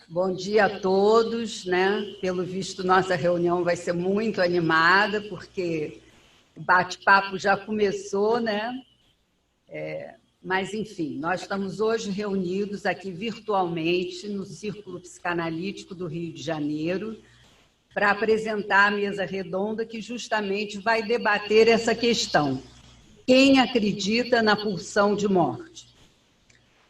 Bom dia a todos, né? Pelo visto, nossa reunião vai ser muito animada, porque o bate-papo já começou, né? Mas, enfim, nós estamos hoje reunidos aqui virtualmente no Círculo Psicanalítico do Rio de Janeiro para apresentar a mesa redonda que justamente vai debater essa questão. Quem acredita na pulsão de morte?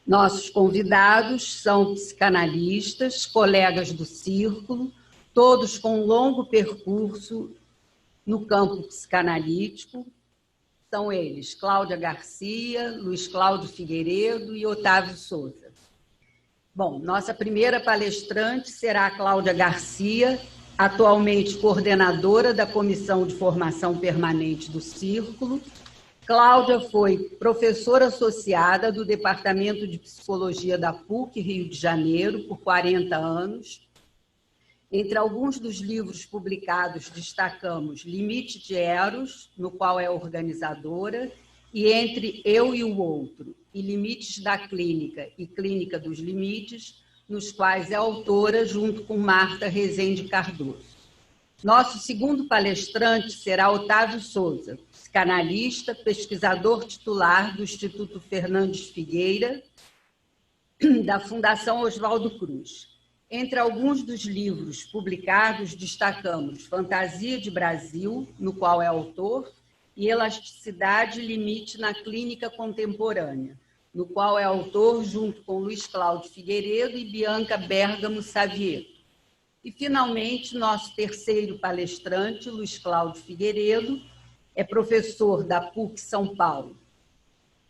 Nossos convidados são psicanalistas, colegas do Círculo, todos com um longo percurso no campo psicanalítico. São eles Cláudia Garcia, Luiz Cláudio Figueiredo e Otávio Souza. Bom, nossa primeira palestrante será a Cláudia Garcia, atualmente coordenadora da Comissão de Formação Permanente do Círculo. Cláudia foi professora associada do Departamento de Psicologia da PUC, Rio de Janeiro, por 40 anos. Entre alguns dos livros publicados, destacamos Limite de Eros, no qual é organizadora, e Entre Eu e o Outro, e Limites da Clínica e Clínica dos Limites, nos quais é autora junto com Marta Rezende Cardoso. Nosso segundo palestrante será Otávio Souza, psicanalista, pesquisador titular do Instituto Fernandes Figueira, da Fundação Oswaldo Cruz. Entre alguns dos livros publicados, destacamos Fantasia de Brasil, no qual é autor, e Elasticidade e Limite na Clínica Contemporânea, no qual é autor junto com Luiz Cláudio Figueiredo e Bianca Bergamo Savieto. E, finalmente, nosso terceiro palestrante, Luiz Cláudio Figueiredo, é professor da PUC São Paulo,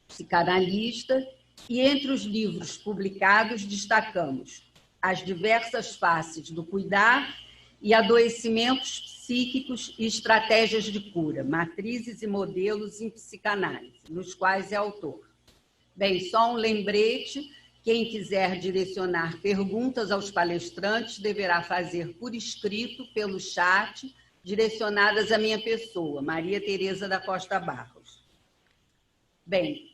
psicanalista, e entre os livros publicados destacamos As Diversas Faces do Cuidar e Adoecimentos Psíquicos e Estratégias de Cura, Matrizes e Modelos em Psicanálise, nos quais é autor. Bem, só um lembrete, quem quiser direcionar perguntas aos palestrantes deverá fazer por escrito, pelo chat, direcionadas à minha pessoa, Maria Tereza da Costa Barros. Bem,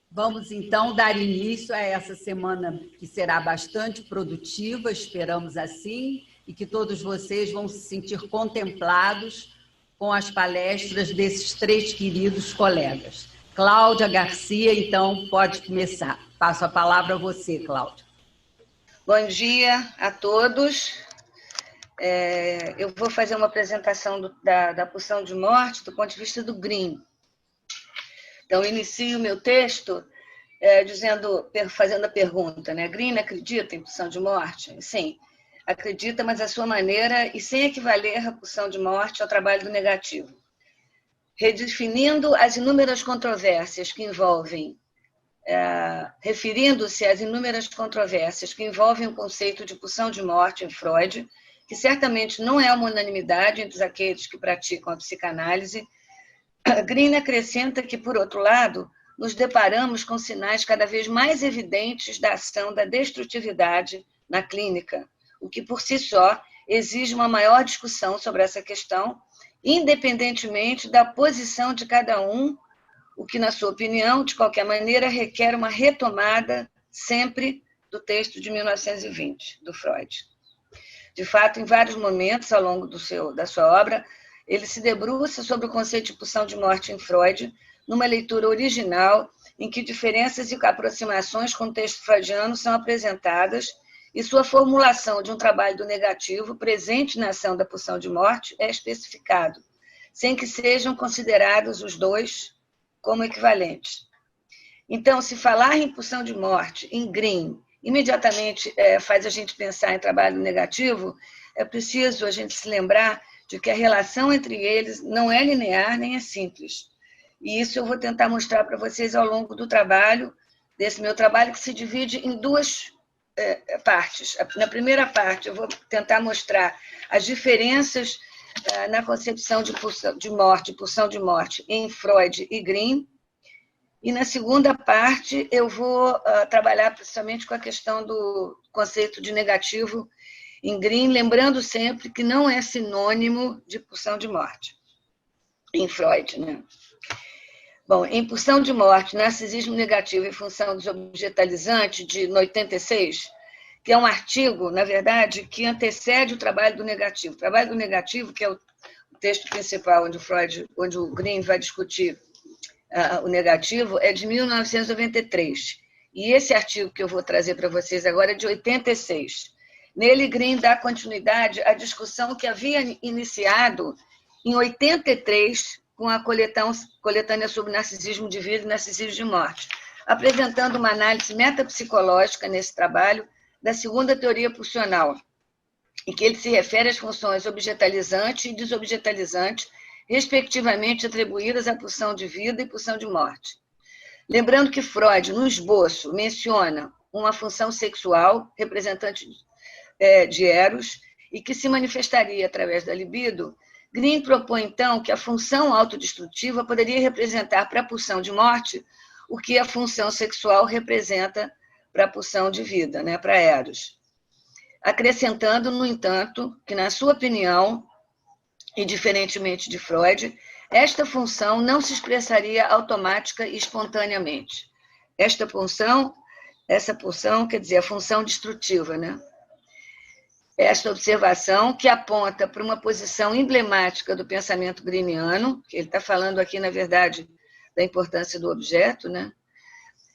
vamos então dar início a essa semana que será bastante produtiva, esperamos assim, e que todos vocês vão se sentir contemplados com as palestras desses três queridos colegas. Cláudia Garcia, então, pode começar. Passo a palavra a você, Cláudia. Bom dia a todos. Eu vou fazer uma apresentação da pulsão de morte do ponto de vista do Green. Então, inicio o meu texto fazendo a pergunta, né? Green acredita em pulsão de morte? Sim, acredita, mas à sua maneira e sem equivaler a pulsão de morte ao trabalho do negativo. Redefinindo as inúmeras controvérsias que envolvem, referindo-se às inúmeras controvérsias que envolvem o conceito de pulsão de morte em Freud, que certamente não é uma unanimidade entre aqueles que praticam a psicanálise, Green acrescenta que, por outro lado, nos deparamos com sinais cada vez mais evidentes da ação da destrutividade na clínica, o que, por si só, exige uma maior discussão sobre essa questão, independentemente da posição de cada um, o que, na sua opinião, de qualquer maneira, requer uma retomada sempre do texto de 1920, do Freud. De fato, em vários momentos ao longo da sua obra, ele se debruça sobre o conceito de pulsão de morte em Freud, numa leitura original, em que diferenças e aproximações com o texto freudiano são apresentadas e sua formulação de um trabalho do negativo presente na ação da pulsão de morte é especificado, sem que sejam considerados os dois como equivalentes. Então, se falar em pulsão de morte, em Green, imediatamente faz a gente pensar em trabalho negativo, é preciso a gente se lembrar de que a relação entre eles não é linear nem é simples. E isso eu vou tentar mostrar para vocês ao longo do trabalho, desse meu trabalho, que se divide em duas partes. Na primeira parte, eu vou tentar mostrar as diferenças na concepção de pulsão de morte em Freud e Green. E na segunda parte, eu vou trabalhar principalmente com a questão do conceito de negativo em Green, lembrando sempre que não é sinônimo de pulsão de morte em Freud, né? Bom, em Pulsão de Morte, Narcisismo Negativo e Função Desobjetalizante, de 86, que é um artigo, na verdade, que antecede o trabalho do negativo. O trabalho do negativo, que é o texto principal onde o Green vai discutir o negativo, é de 1993. E esse artigo que eu vou trazer para vocês agora é de 86. Nele, Green dá continuidade à discussão que havia iniciado em 83 com a coletânea sobre narcisismo de vida e narcisismo de morte, apresentando uma análise metapsicológica nesse trabalho da segunda teoria pulsional, em que ele se refere às funções objetalizante e desobjetalizante, respectivamente atribuídas à pulsão de vida e pulsão de morte. Lembrando que Freud, no esboço, menciona uma função sexual, representante de Eros, e que se manifestaria através da libido, Green propõe, então, que a função autodestrutiva poderia representar para a pulsão de morte o que a função sexual representa para a pulsão de vida, né, para Eros. Acrescentando, no entanto, que, na sua opinião, e diferentemente de Freud, esta função não se expressaria automática e espontaneamente. Essa pulsão, quer dizer, a função destrutiva, né? Esta observação que aponta para uma posição emblemática do pensamento greeniano, que ele está falando aqui, na verdade, da importância do objeto, né?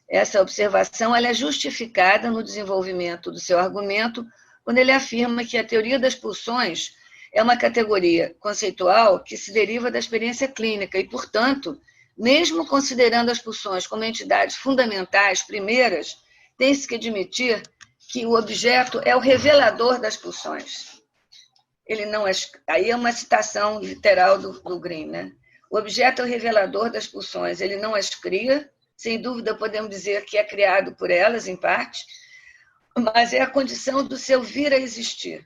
Essa observação ela é justificada no desenvolvimento do seu argumento quando ele afirma que a teoria das pulsões é uma categoria conceitual que se deriva da experiência clínica e, portanto, mesmo considerando as pulsões como entidades fundamentais, primeiras, tem-se que admitir que o objeto é o revelador das pulsões. Ele não aí é uma citação literal do Green, né? O objeto é o revelador das pulsões, ele não as cria, sem dúvida podemos dizer que é criado por elas, em parte, mas é a condição do seu vir a existir.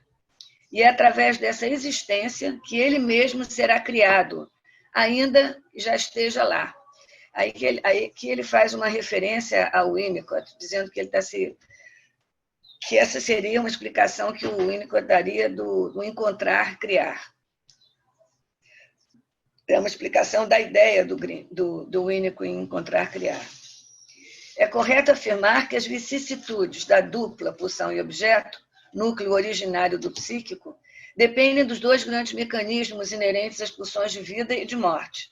E é através dessa existência que ele mesmo será criado, ainda já esteja lá. Aí que ele faz uma referência ao Winnicott, dizendo que ele está que essa seria uma explicação que o Winnicott daria do encontrar, criar. É uma explicação da ideia do Winnicott em encontrar, criar. É correto afirmar que as vicissitudes da dupla pulsão e objeto, núcleo originário do psíquico, dependem dos dois grandes mecanismos inerentes às pulsões de vida e de morte,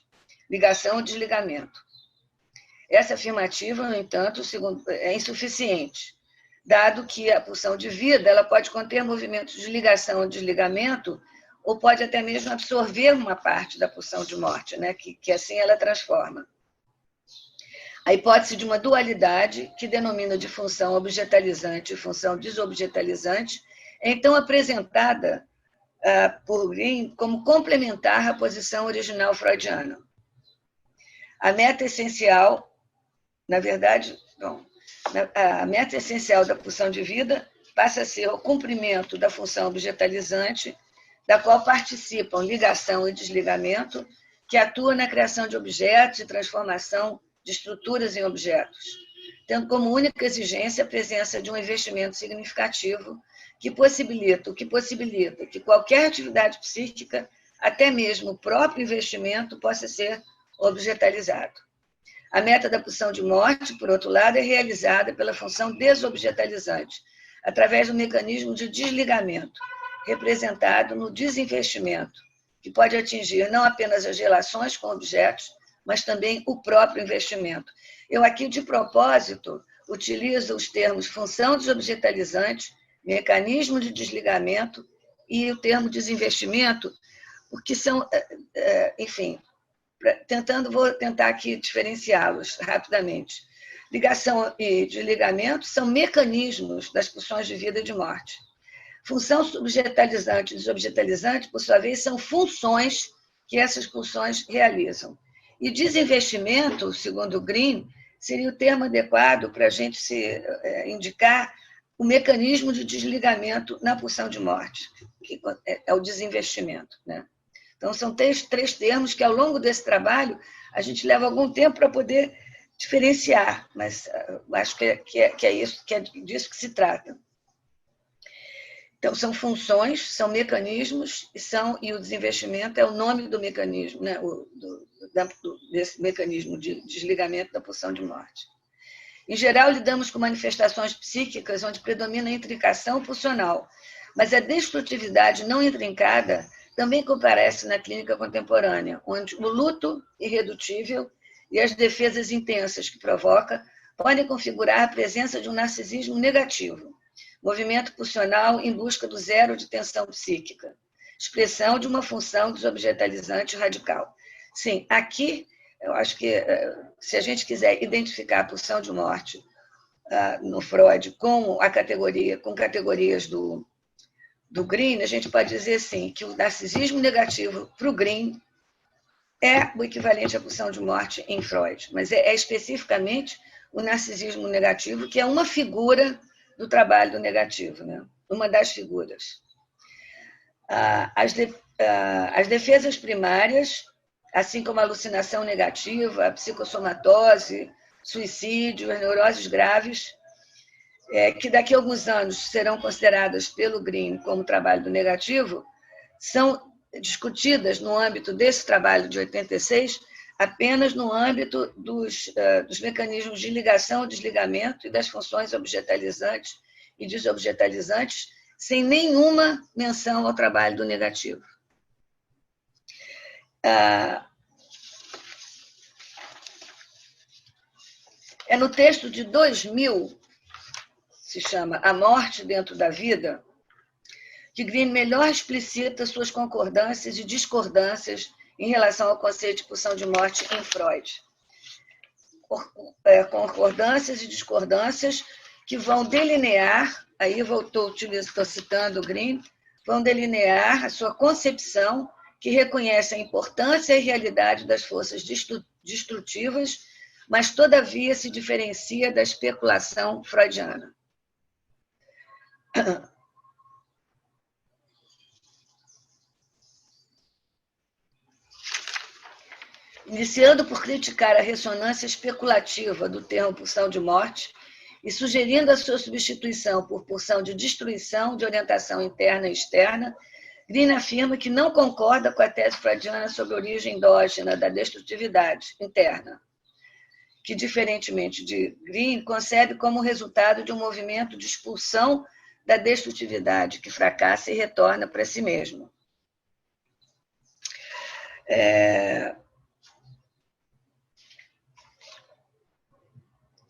ligação e desligamento. Essa afirmativa, no entanto, é insuficiente, dado que a pulsão de vida ela pode conter movimentos de ligação e desligamento, ou pode até mesmo absorver uma parte da pulsão de morte, né? que assim ela transforma. A hipótese de uma dualidade, que denomina de função objetalizante e função desobjetalizante, é então apresentada por Green como complementar à posição original freudiana. A meta essencial, na verdade, a meta essencial da pulsão de vida passa a ser o cumprimento da função objetalizante, da qual participam ligação e desligamento, que atua na criação de objetos e transformação de estruturas em objetos, tendo como única exigência a presença de um investimento significativo que possibilita que qualquer atividade psíquica, até mesmo o próprio investimento, possa ser objetalizado. A meta da pulsão de morte, por outro lado, é realizada pela função desobjetalizante, através do mecanismo de desligamento, representado no desinvestimento, que pode atingir não apenas as relações com objetos, mas também o próprio investimento. Eu aqui, de propósito, utilizo os termos função desobjetalizante, mecanismo de desligamento e o termo desinvestimento, porque são, enfim, vou tentar aqui diferenciá-los rapidamente. Ligação e desligamento são mecanismos das pulsões de vida e de morte. Função objetalizante e desobjetalizante, por sua vez, são funções que essas pulsões realizam. E desinvestimento, segundo Green, seria o termo adequado para a gente indicar o mecanismo de desligamento na pulsão de morte, que é o desinvestimento, né? Então, são três termos que, ao longo desse trabalho, a gente leva algum tempo para poder diferenciar, mas acho que é isso, que é disso que se trata. Então, são funções, são mecanismos, e o desinvestimento é o nome do mecanismo, né? Desse mecanismo de desligamento da pulsão de morte. Em geral, lidamos com manifestações psíquicas onde predomina a intricação pulsional, mas a destrutividade não intrincada também comparece na clínica contemporânea, onde o luto irredutível e as defesas intensas que provoca podem configurar a presença de um narcisismo negativo, movimento pulsional em busca do zero de tensão psíquica, expressão de uma função desobjetalizante radical. Sim, aqui, eu acho que se a gente quiser identificar a pulsão de morte no Freud com categorias do Green, a gente pode dizer, sim, que o narcisismo negativo para o Green é o equivalente à pulsão de morte em Freud, mas é especificamente o narcisismo negativo, que é uma figura do trabalho do negativo, né? Uma das figuras. As defesas primárias, assim como a alucinação negativa, a psicossomatose, suicídio, as neuroses graves, que daqui a alguns anos serão consideradas pelo Green como trabalho do negativo, são discutidas no âmbito desse trabalho de 86, apenas no âmbito dos mecanismos de ligação, desligamento e das funções objetalizantes e desobjetalizantes, sem nenhuma menção ao trabalho do negativo. É no texto de 2000, se chama A Morte Dentro da Vida, que Green melhor explicita suas concordâncias e discordâncias em relação ao conceito de pulsão de morte em Freud. Concordâncias e discordâncias que vão delinear, aí estou citando o Green, vão delinear a sua concepção que reconhece a importância e realidade das forças destrutivas, mas, todavia, se diferencia da especulação freudiana. Iniciando por criticar a ressonância especulativa do termo pulsão de morte e sugerindo a sua substituição por pulsão de destruição de orientação interna e externa, Green afirma que não concorda com a tese freudiana sobre a origem endógena da destrutividade interna, que, diferentemente de Green, concebe como resultado de um movimento de expulsão da destrutividade que fracassa e retorna para si mesmo.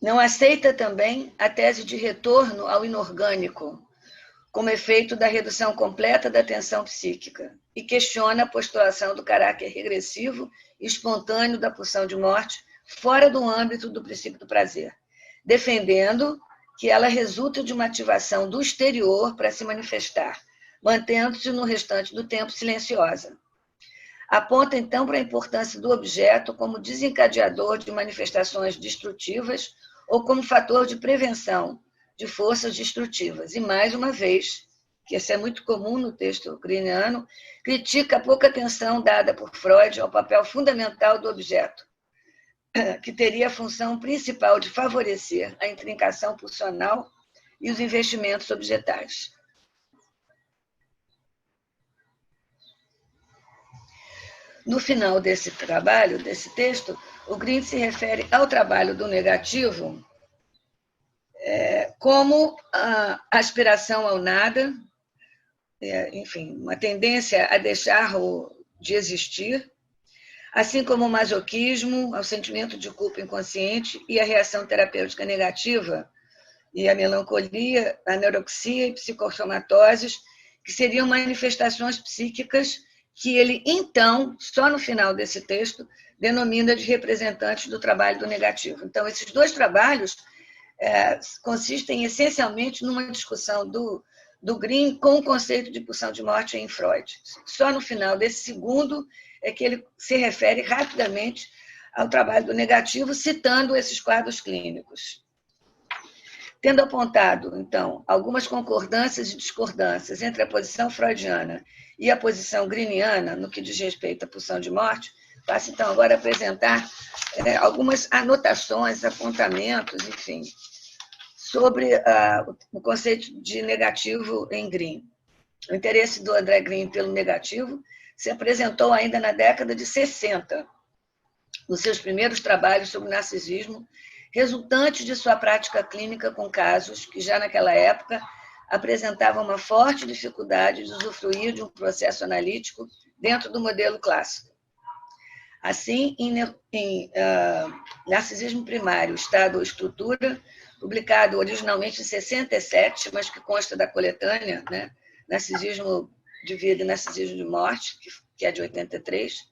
Não aceita também a tese de retorno ao inorgânico, como efeito da redução completa da tensão psíquica, e questiona a postulação do caráter regressivo e espontâneo da pulsão de morte fora do âmbito do princípio do prazer, defendendo que ela resulta de uma ativação do exterior para se manifestar, mantendo-se no restante do tempo silenciosa. Aponta, então, para a importância do objeto como desencadeador de manifestações destrutivas ou como fator de prevenção de forças destrutivas. E, mais uma vez, que isso é muito comum no texto greeniano, critica a pouca atenção dada por Freud ao papel fundamental do objeto, que teria a função principal de favorecer a intrincação pulsional e os investimentos objetais. No final desse trabalho, desse texto, o Green se refere ao trabalho do negativo como a aspiração ao nada, enfim, uma tendência a deixar-o de existir, assim como o masoquismo, ao sentimento de culpa inconsciente e a reação terapêutica negativa, e a melancolia, a neuroxia e psicossomatoses, que seriam manifestações psíquicas que ele, então, só no final desse texto, denomina de representantes do trabalho do negativo. Então, esses dois trabalhos consistem essencialmente numa discussão do Green com o conceito de pulsão de morte em Freud. Só no final desse segundo é que ele se refere rapidamente ao trabalho do negativo, citando esses quadros clínicos. Tendo apontado, então, algumas concordâncias e discordâncias entre a posição freudiana e a posição greeniana no que diz respeito à pulsão de morte, passo, então, agora a apresentar algumas anotações, apontamentos, enfim, sobre o conceito de negativo em Green. O interesse do André Green pelo negativo se apresentou ainda na década de 60, nos seus primeiros trabalhos sobre narcisismo, resultante de sua prática clínica com casos que, já naquela época, apresentavam uma forte dificuldade de usufruir de um processo analítico dentro do modelo clássico. Assim, em Narcisismo Primário, Estado ou Estrutura, publicado originalmente em 67, mas que consta da coletânea, né? Narcisismo de Vida e Narcisismo de Morte, que é de 83.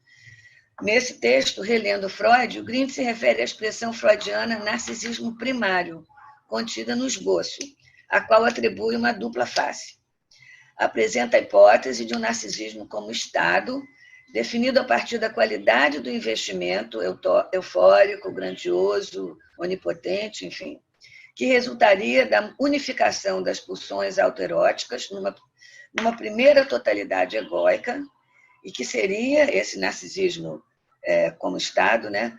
Nesse texto, relendo Freud, o Green se refere à expressão freudiana narcisismo primário, contida no esboço, a qual atribui uma dupla face. Apresenta a hipótese de um narcisismo como estado, definido a partir da qualidade do investimento eufórico, grandioso, onipotente, enfim, que resultaria da unificação das pulsões autoeróticas numa primeira totalidade egóica, e que seria esse narcisismo como estado, né,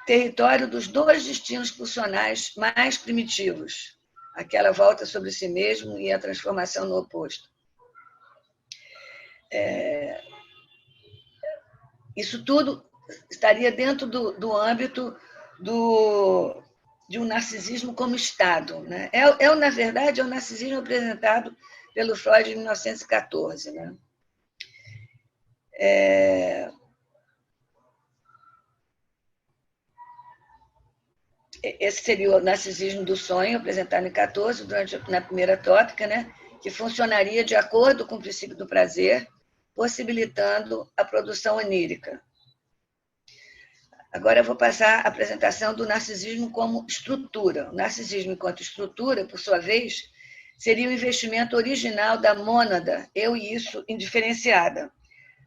território dos dois destinos pulsionais mais primitivos, aquela volta sobre si mesmo e a transformação no oposto. Isso tudo estaria dentro do âmbito de um narcisismo como estado, né? Na verdade, é o narcisismo apresentado pelo Freud em 1914, né? Esse seria o narcisismo do sonho, apresentado em 14, na primeira tópica, né? Que funcionaria de acordo com o princípio do prazer, possibilitando a produção onírica. Agora eu vou passar a apresentação do narcisismo como estrutura. O narcisismo enquanto estrutura, por sua vez, seria o investimento original da mônada, eu e isso, indiferenciada,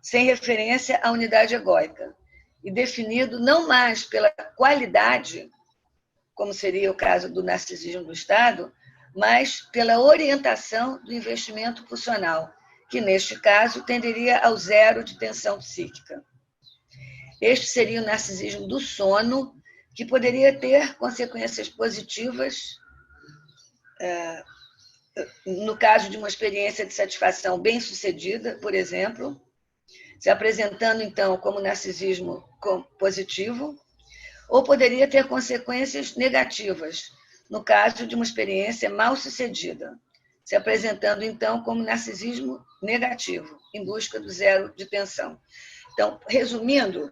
sem referência à unidade egóica, e definido não mais pela qualidade, como seria o caso do narcisismo do Estado, mas pela orientação do investimento pulsional, que, neste caso, tenderia ao zero de tensão psíquica. Este seria o narcisismo do sono, que poderia ter consequências positivas no caso de uma experiência de satisfação bem-sucedida, por exemplo, se apresentando, então, como narcisismo positivo, ou poderia ter consequências negativas, no caso de uma experiência mal-sucedida, se apresentando, então, como narcisismo negativo, em busca do zero de tensão. Então, resumindo,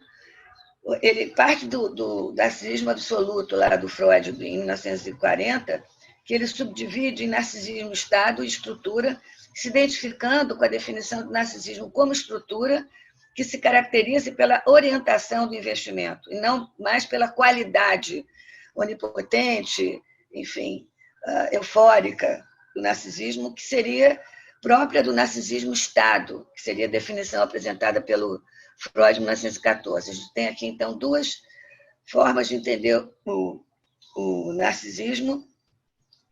ele parte do narcisismo absoluto, lá do Freud, em 1940, que ele subdivide em narcisismo, estado e estrutura, se identificando com a definição do narcisismo como estrutura, que se caracteriza pela orientação do investimento, e não mais pela qualidade onipotente, enfim, eufórica do narcisismo, que seria própria do narcisismo estado, que seria a definição apresentada pelo Freud em 1914. A gente tem aqui, então, duas formas de entender o narcisismo,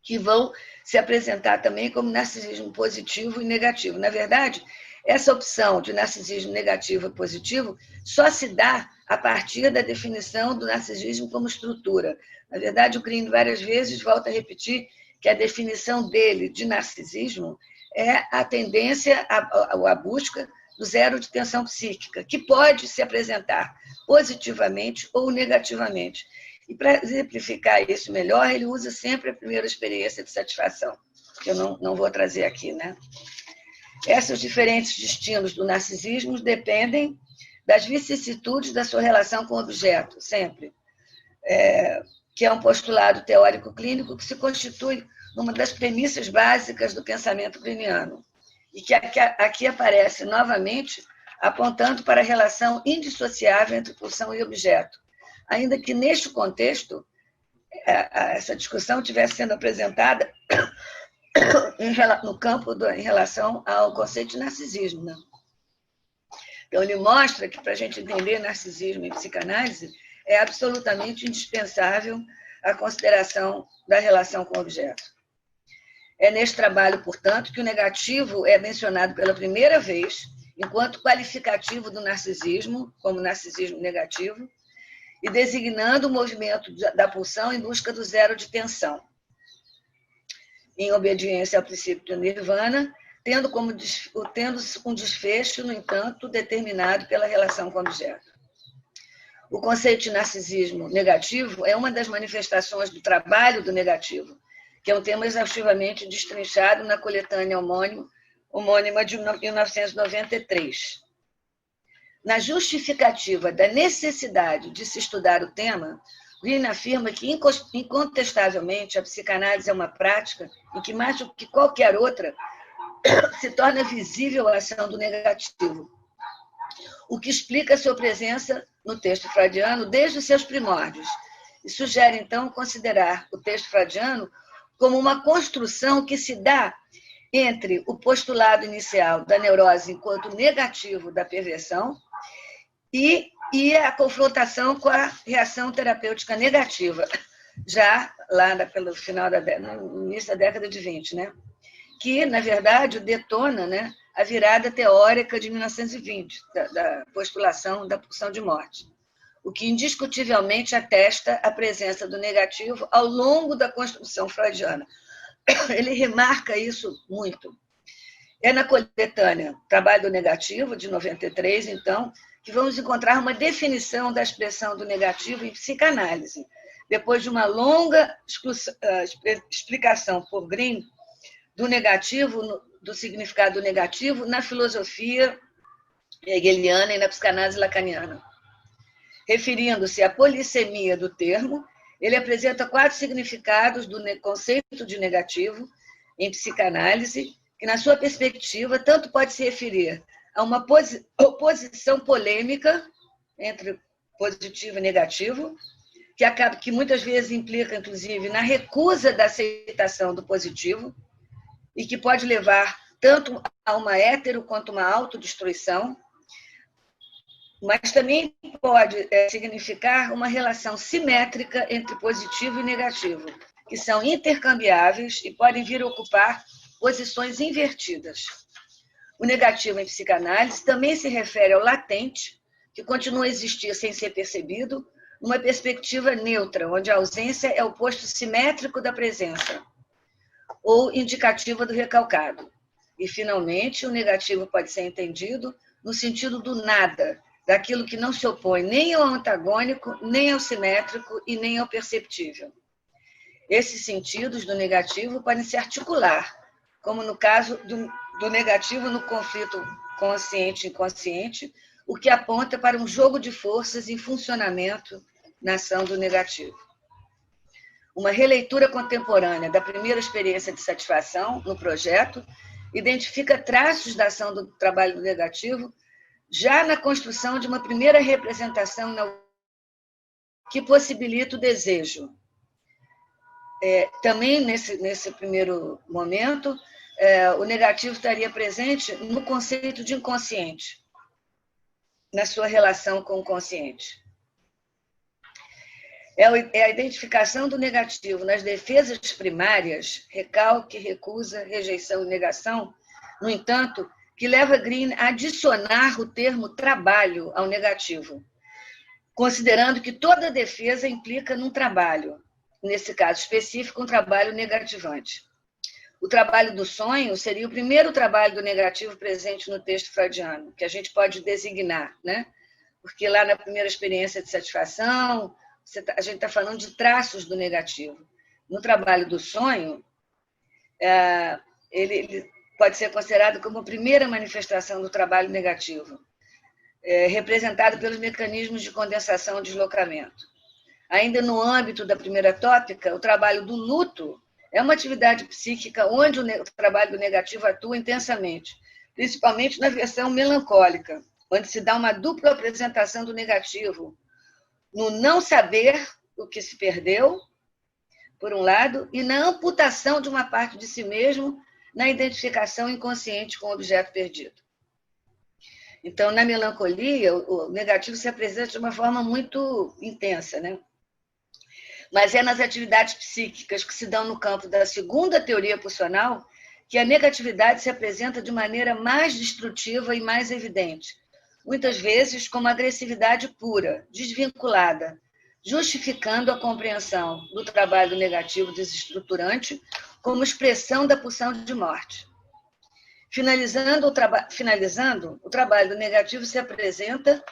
que vão se apresentar também como narcisismo positivo e negativo. Na verdade, essa opção de narcisismo negativo e positivo só se dá a partir da definição do narcisismo como estrutura. Na verdade, o Green várias vezes volta a repetir que a definição dele de narcisismo é a tendência à busca do zero de tensão psíquica, que pode se apresentar positivamente ou negativamente. E para exemplificar isso melhor, ele usa sempre a primeira experiência de satisfação, que eu não vou trazer aqui, né? Esses diferentes destinos do narcisismo dependem das vicissitudes da sua relação com o objeto, sempre, que é um postulado teórico clínico que se constitui numa das premissas básicas do pensamento greeniano, e que aqui aparece novamente apontando para a relação indissociável entre pulsão e objeto, ainda que neste contexto essa discussão estivesse sendo apresentada no campo em relação ao conceito de narcisismo, né? Então, ele mostra que, para a gente entender narcisismo em psicanálise, é absolutamente indispensável a consideração da relação com o objeto. É neste trabalho, portanto, que o negativo é mencionado pela primeira vez enquanto qualificativo do narcisismo, como narcisismo negativo, e designando o movimento da pulsão em busca do zero de tensão, em obediência ao princípio do nirvana, tendo um desfecho, no entanto, determinado pela relação com o objeto. O conceito de narcisismo negativo é uma das manifestações do trabalho do negativo, que é um tema exaustivamente destrinchado na coletânea homônima de 1993. Na justificativa da necessidade de se estudar o tema, Greene afirma que, incontestavelmente, a psicanálise é uma prática em que, mais do que qualquer outra, se torna visível a ação do negativo, o que explica a sua presença no texto freudiano desde os seus primórdios, e sugere, então, considerar o texto freudiano como uma construção que se dá entre o postulado inicial da neurose enquanto negativo da perversão e a confrontação com a reação terapêutica negativa, já lá pelo final no início da década de 20, né? Que, na verdade, detona, né, a virada teórica de 1920, da postulação da pulsão de morte, o que indiscutivelmente atesta a presença do negativo ao longo da construção freudiana. Ele remarca isso muito. É na coletânea Trabalho do Negativo, de 93, então, que vamos encontrar uma definição da expressão do negativo em psicanálise, depois de uma longa explicação por Greene do negativo, do significado negativo na filosofia hegeliana e na psicanálise lacaniana. Referindo-se à polissemia do termo, ele apresenta 4 significados do conceito de negativo em psicanálise, que, na sua perspectiva, tanto pode se referir a uma oposição polêmica entre positivo e negativo, que muitas vezes implica, inclusive, na recusa da aceitação do positivo, e que pode levar tanto a uma hétero quanto uma autodestruição, mas também pode significar uma relação simétrica entre positivo e negativo, que são intercambiáveis e podem vir a ocupar posições invertidas. O negativo em psicanálise também se refere ao latente, que continua a existir sem ser percebido, numa perspectiva neutra, onde a ausência é o oposto simétrico da presença, ou indicativa do recalcado. E, finalmente, o negativo pode ser entendido no sentido do nada, daquilo que não se opõe nem ao antagônico, nem ao simétrico e nem ao perceptível. Esses sentidos do negativo podem se articular, como no caso do negativo no conflito consciente-inconsciente, o que aponta para um jogo de forças em funcionamento na ação do negativo. Uma releitura contemporânea da primeira experiência de satisfação no projeto identifica traços da ação do trabalho do negativo já na construção de uma primeira representação que possibilita o desejo. Também, nesse primeiro momento, o negativo estaria presente no conceito de inconsciente, na sua relação com o consciente. É a identificação do negativo nas defesas primárias, recalque, recusa, rejeição e negação, no entanto, que leva Greene a adicionar o termo trabalho ao negativo, considerando que toda defesa implica num trabalho, nesse caso específico, um trabalho negativante. O trabalho do sonho seria o primeiro trabalho do negativo presente no texto freudiano, que a gente pode designar, né? Porque lá na primeira experiência de satisfação, a gente está falando de traços do negativo. No trabalho do sonho, ele pode ser considerado como a primeira manifestação do trabalho negativo, representado pelos mecanismos de condensação e deslocamento. Ainda no âmbito da primeira tópica, o trabalho do luto é uma atividade psíquica onde o trabalho do negativo atua intensamente, principalmente na versão melancólica, onde se dá uma dupla apresentação do negativo, no não saber o que se perdeu, por um lado, e na amputação de uma parte de si mesmo, na identificação inconsciente com o objeto perdido. Então, na melancolia, o negativo se apresenta de uma forma muito intensa, né? Mas é nas atividades psíquicas que se dão no campo da segunda teoria pulsional que a negatividade se apresenta de maneira mais destrutiva e mais evidente, muitas vezes como agressividade pura, desvinculada, justificando a compreensão do trabalho negativo desestruturante como expressão da pulsão de morte. Finalizando, o trabalho do negativo se apresenta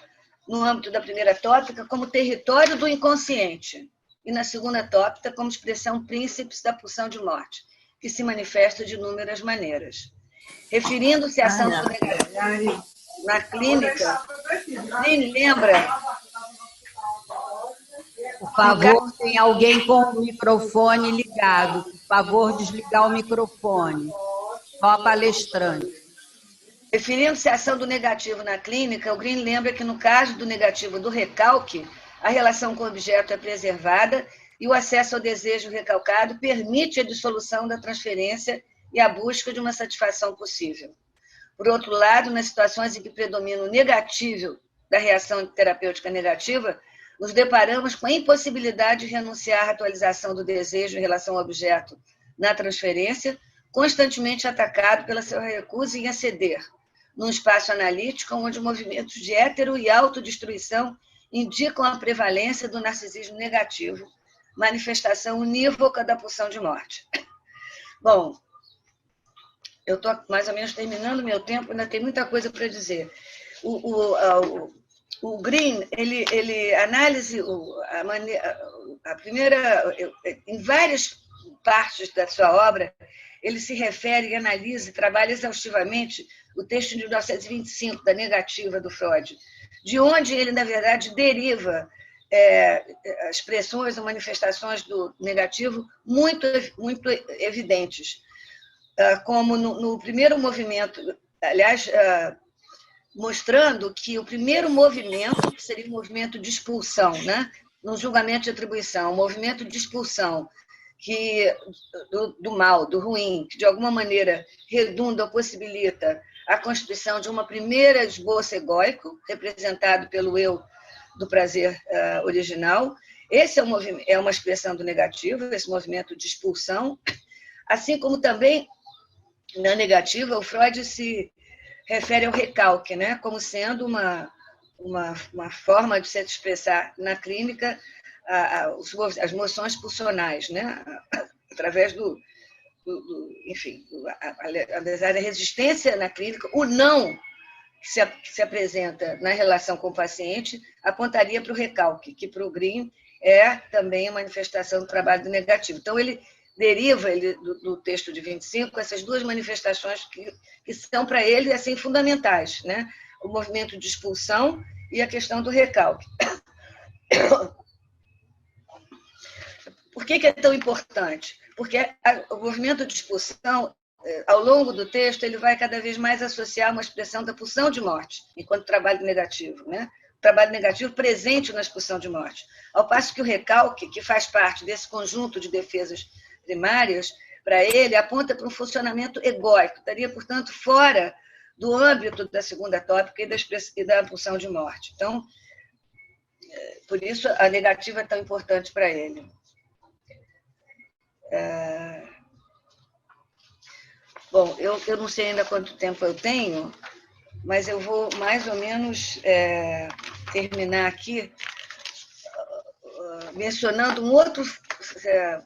no âmbito da primeira tópica, como território do inconsciente, e na segunda tópica, como expressão príncipes da pulsão de morte, que se manifesta de inúmeras maneiras. Referindo-se à ação negativa na clínica, nem lembra... Por favor, tem alguém com o microfone ligado. Por favor, desligar o microfone. Só a palestrante. Referindo-se à ação do negativo na clínica, o Green lembra que, no caso do negativo do recalque, a relação com o objeto é preservada e o acesso ao desejo recalcado permite a dissolução da transferência e a busca de uma satisfação possível. Por outro lado, nas situações em que predomina o negativo da reação terapêutica negativa, nos deparamos com a impossibilidade de renunciar à atualização do desejo em relação ao objeto na transferência, constantemente atacado pela sua recusa em aceder, num espaço analítico onde movimentos de hétero e autodestruição indicam a prevalência do narcisismo negativo, manifestação unívoca da pulsão de morte. Bom, eu estou mais ou menos terminando meu tempo, ainda tem muita coisa para dizer. O Green, ele analisa a primeira, em várias partes da sua obra, ele se refere, analisa e trabalha exaustivamente o texto de 1925, da negativa do Freud, de onde ele, na verdade, deriva expressões ou manifestações do negativo muito, muito evidentes, como no primeiro movimento, aliás, mostrando que o primeiro movimento, que seria o movimento de expulsão, né? No julgamento de atribuição, o movimento de expulsão do mal, do ruim, que de alguma maneira redunda ou possibilita a constituição de uma primeira esboço egóico, representado pelo eu do prazer original. Esse é uma expressão do negativo, esse movimento de expulsão, assim como também, na negativa, o Freud se refere ao recalque, né, como sendo uma forma de se expressar na clínica as moções pulsionais, né, através enfim, apesar da resistência na clínica, o não que se apresenta na relação com o paciente apontaria para o recalque, que para o Green é também a manifestação do trabalho do negativo. Então, ele deriva do texto de 25 essas duas manifestações que são para ele assim fundamentais, né? O movimento de expulsão e a questão do recalque. Por que é tão importante? Porque o movimento de expulsão, ao longo do texto, ele vai cada vez mais associar uma expressão da pulsão de morte, enquanto trabalho negativo, né? O trabalho negativo presente na expulsão de morte. Ao passo que o recalque, que faz parte desse conjunto de defesas primárias, para ele, aponta para um funcionamento egóico, estaria, portanto, fora do âmbito da segunda tópica e da pulsão de morte. Então, por isso, a negativa é tão importante para ele. Bom, eu não sei ainda quanto tempo eu tenho, mas eu vou mais ou menos terminar aqui mencionando um outro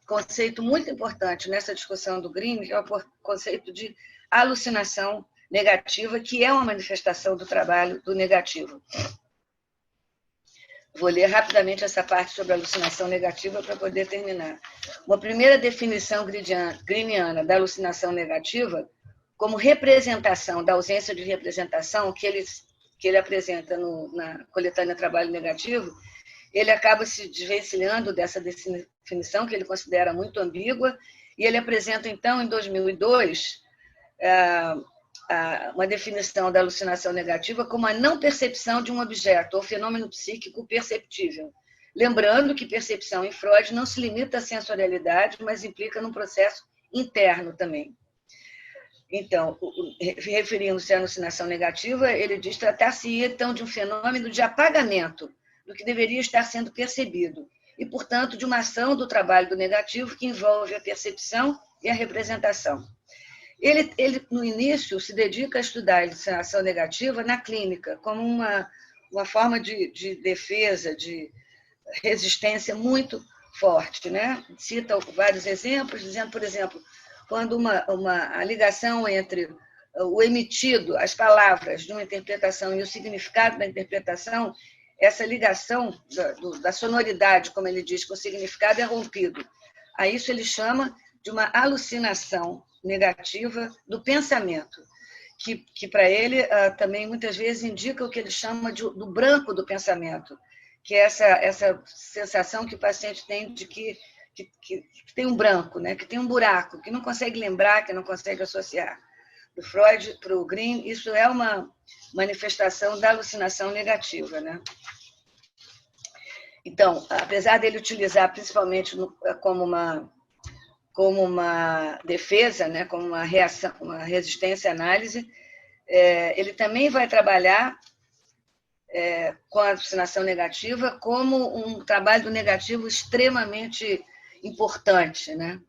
conceito muito importante nessa discussão do Green, que é o conceito de alucinação negativa, que é uma manifestação do trabalho do negativo. Vou ler rapidamente essa parte sobre a alucinação negativa para poder terminar. Uma primeira definição greeniana da alucinação negativa, como representação da ausência de representação que ele apresenta na coletânea Trabalho Negativo, ele acaba se desvencilhando dessa definição, que ele considera muito ambígua, e ele apresenta, então, em 2002, uma definição da alucinação negativa como a não percepção de um objeto ou fenômeno psíquico perceptível. Lembrando que percepção em Freud não se limita à sensorialidade, mas implica num processo interno também. Então, referindo-se à alucinação negativa, ele diz tratar-se então de um fenômeno de apagamento do que deveria estar sendo percebido e, portanto, de uma ação do trabalho do negativo que envolve a percepção e a representação. Ele no início, se dedica a estudar a alucinação negativa na clínica, como uma forma de defesa, de resistência muito forte, né? Cita vários exemplos, dizendo, por exemplo, quando a ligação entre o emitido, as palavras de uma interpretação e o significado da interpretação essa ligação da sonoridade, como ele diz, com o significado é rompido. A isso ele chama de uma alucinação negativa do pensamento, que para ele também muitas vezes indica o que ele chama do branco do pensamento, que é essa sensação que o paciente tem de que tem um branco, né? Que tem um buraco, que não consegue lembrar, que não consegue associar. Do Freud para o Green, isso é uma manifestação da alucinação negativa, né? Então, apesar dele utilizar principalmente como uma defesa, né? Como uma reação, uma resistência à análise, ele também vai trabalhar com a alucinação negativa como um trabalho do negativo extremamente importante, né?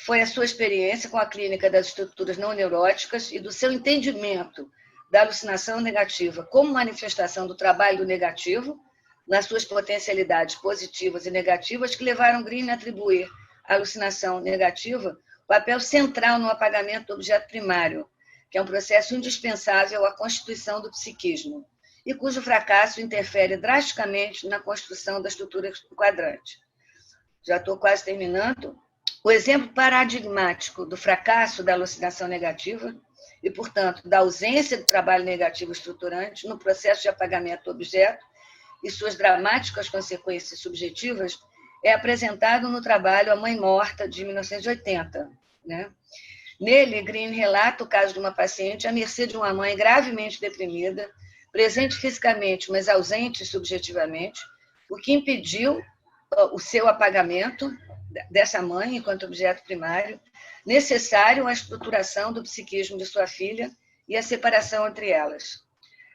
Foi a sua experiência com a clínica das estruturas não neuróticas e do seu entendimento da alucinação negativa como manifestação do trabalho do negativo, nas suas potencialidades positivas e negativas, que levaram Green a atribuir à alucinação negativa o papel central no apagamento do objeto primário, que é um processo indispensável à constituição do psiquismo, e cujo fracasso interfere drasticamente na construção da estrutura quadrante. Já estou quase terminando. O exemplo paradigmático do fracasso da alucinação negativa e, portanto, da ausência do trabalho negativo estruturante no processo de apagamento do objeto e suas dramáticas consequências subjetivas é apresentado no trabalho A Mãe Morta, de 1980. Né? Nele, Green relata o caso de uma paciente à mercê de uma mãe gravemente deprimida, presente fisicamente, mas ausente subjetivamente, o que impediu o seu apagamento dessa mãe enquanto objeto primário, necessário à estruturação do psiquismo de sua filha e a separação entre elas.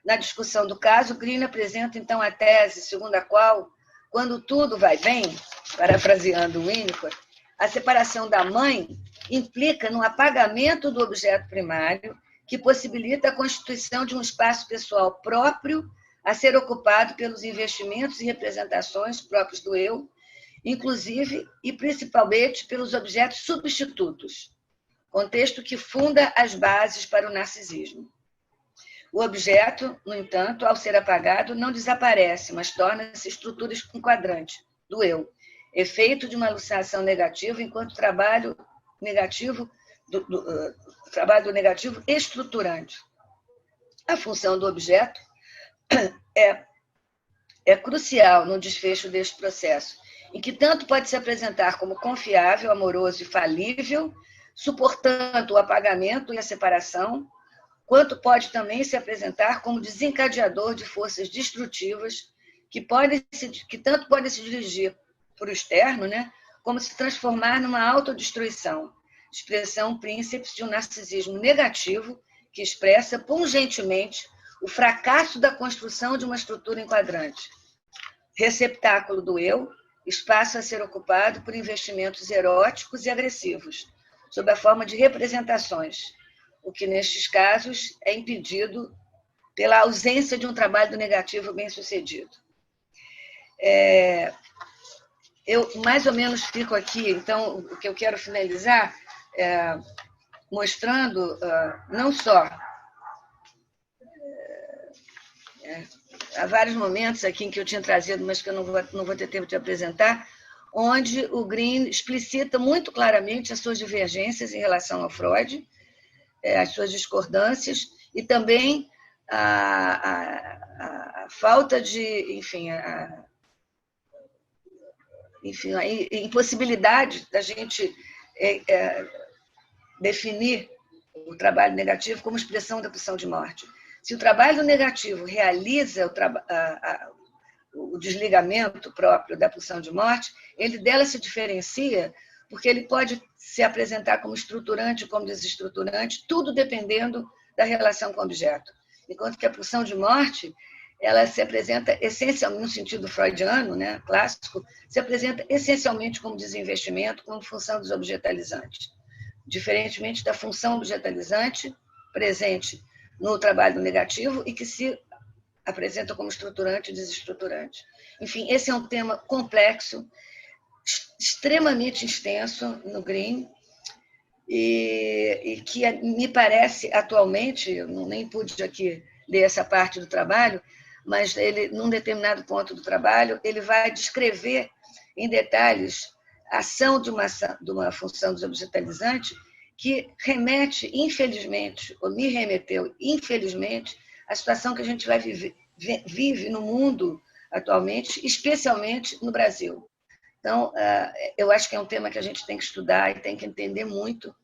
Na discussão do caso, Green apresenta, então, a tese segundo a qual, quando tudo vai bem, parafraseando Winnicott, a separação da mãe implica no apagamento do objeto primário, que possibilita a constituição de um espaço pessoal próprio a ser ocupado pelos investimentos e representações próprios do eu, inclusive e principalmente pelos objetos substitutos, contexto que funda as bases para o narcisismo. O objeto, no entanto, ao ser apagado, não desaparece, mas torna-se estrutura enquadrante do eu, efeito de uma alucinação negativa, enquanto trabalho do negativo estruturante. A função do objeto é crucial no desfecho deste processo, em que tanto pode se apresentar como confiável, amoroso e falível, suportando o apagamento e a separação, quanto pode também se apresentar como desencadeador de forças destrutivas que tanto podem se dirigir para o externo, né, como se transformar numa autodestruição, expressão príncipes de um narcisismo negativo que expressa pungentemente o fracasso da construção de uma estrutura enquadrante. Receptáculo do eu, espaço a ser ocupado por investimentos eróticos e agressivos, sob a forma de representações, o que, nestes casos, é impedido pela ausência de um trabalho negativo bem-sucedido. Eu, mais ou menos, fico aqui, então, o que eu quero finalizar mostrando não só... há vários momentos aqui em que eu tinha trazido, mas que eu não vou ter tempo de apresentar, onde o Green explicita muito claramente as suas divergências em relação ao Freud, as suas discordâncias, e também a falta de, enfim, a impossibilidade da gente definir o trabalho negativo como expressão da pulsão de morte. Se o trabalho negativo realiza o desligamento próprio da pulsão de morte, ele dela se diferencia porque ele pode se apresentar como estruturante ou como desestruturante, tudo dependendo da relação com o objeto. Enquanto que a pulsão de morte, ela se apresenta essencialmente, no sentido freudiano, né, clássico, se apresenta essencialmente como desinvestimento, como função desobjetalizante. Diferentemente da função objetalizante presente no trabalho negativo e que se apresenta como estruturante e desestruturante. Enfim, esse é um tema complexo, extremamente extenso no Green e que me parece atualmente, eu nem pude aqui ler essa parte do trabalho, mas ele, num determinado ponto do trabalho, ele vai descrever em detalhes a ação de uma função desobjetalizante que remete, infelizmente, ou me remeteu, infelizmente, à situação que a gente vive no mundo atualmente, especialmente no Brasil. Então, eu acho que é um tema que a gente tem que estudar e tem que entender muito.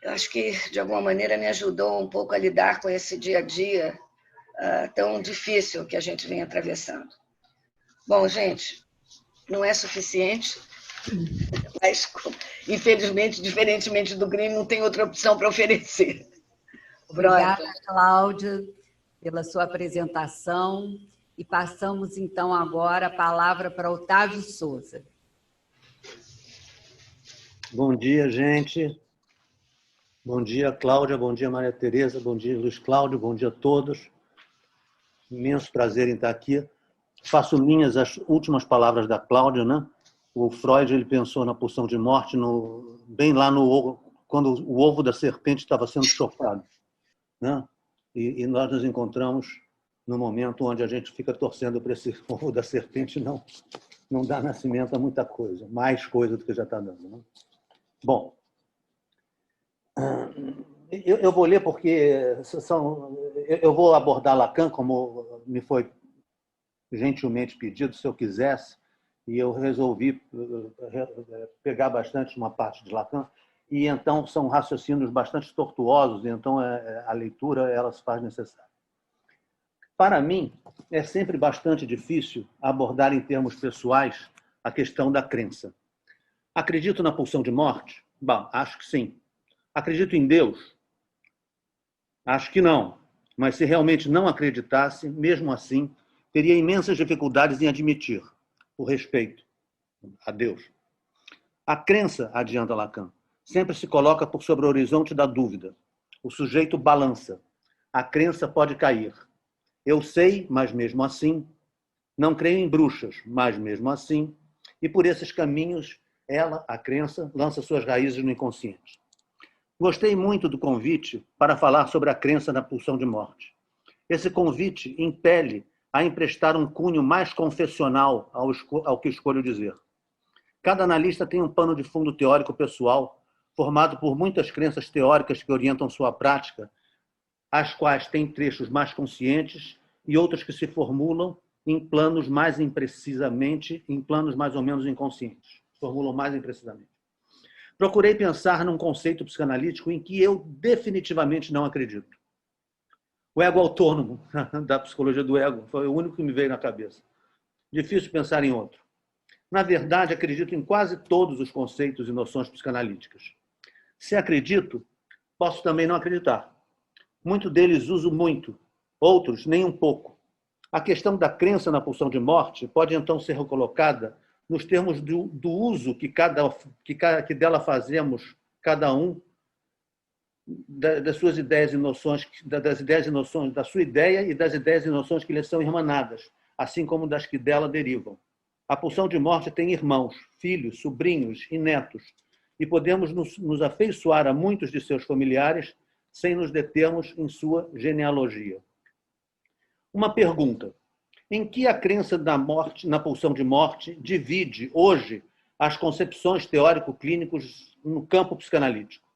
Eu acho que, de alguma maneira, me ajudou um pouco a lidar com esse dia a dia tão difícil que a gente vem atravessando. Bom, gente, não é suficiente, mas, infelizmente, diferentemente do Green, não tem outra opção para oferecer. Obrigada, Cláudia, pela sua apresentação. E passamos, então, agora a palavra para Otávio Souza. Bom dia, gente. Bom dia, Cláudia. Bom dia, Maria Tereza. Bom dia, Luiz Cláudio. Bom dia a todos. Imenso prazer em estar aqui. Faço minhas as últimas palavras da Cláudia, né? O Freud, ele pensou na pulsão de morte bem lá quando o ovo da serpente estava sendo chocado, né? E nós nos encontramos no momento onde a gente fica torcendo para esse ovo da serpente não dar nascimento a muita coisa, mais coisa do que já está dando, né? Bom, eu vou ler porque eu vou abordar Lacan como me foi gentilmente pedido, se eu quisesse, e eu resolvi pegar bastante uma parte de Lacan, e então são raciocínios bastante tortuosos, e então a leitura ela se faz necessária. Para mim, é sempre bastante difícil abordar em termos pessoais a questão da crença. Acredito na pulsão de morte? Bom, acho que sim. Acredito em Deus? Acho que não. Mas se realmente não acreditasse, mesmo assim, teria imensas dificuldades em admitir o respeito a Deus. A crença, adianta Lacan, sempre se coloca por sobre o horizonte da dúvida. O sujeito balança. A crença pode cair. Eu sei, mas mesmo assim. Não creio em bruxas, mas mesmo assim. E por esses caminhos, ela, a crença, lança suas raízes no inconsciente. Gostei muito do convite para falar sobre a crença na pulsão de morte. Esse convite impele a emprestar um cunho mais confessional ao que escolho dizer. Cada analista tem um pano de fundo teórico pessoal, formado por muitas crenças teóricas que orientam sua prática, as quais têm trechos mais conscientes e outras que se formulam em planos mais imprecisamente, em planos mais ou menos inconscientes. Formulam mais imprecisamente. Procurei pensar num conceito psicanalítico em que eu definitivamente não acredito. O ego autônomo, da psicologia do ego, foi o único que me veio na cabeça. Difícil pensar em outro. Na verdade, acredito em quase todos os conceitos e noções psicanalíticas. Se acredito, posso também não acreditar. Muitos deles uso muito, outros nem um pouco. A questão da crença na pulsão de morte pode então ser colocada nos termos do uso que dela fazemos, cada um, das suas ideias e noções, das ideias e noções, da sua ideia e das ideias e noções que lhe são irmanadas, assim como das que dela derivam. A pulsão de morte tem irmãos, filhos, sobrinhos e netos, e podemos nos afeiçoar a muitos de seus familiares sem nos determos em sua genealogia. Uma pergunta. Em que a crença na pulsão de morte divide, hoje, as concepções teórico-clínicas no campo psicanalítico?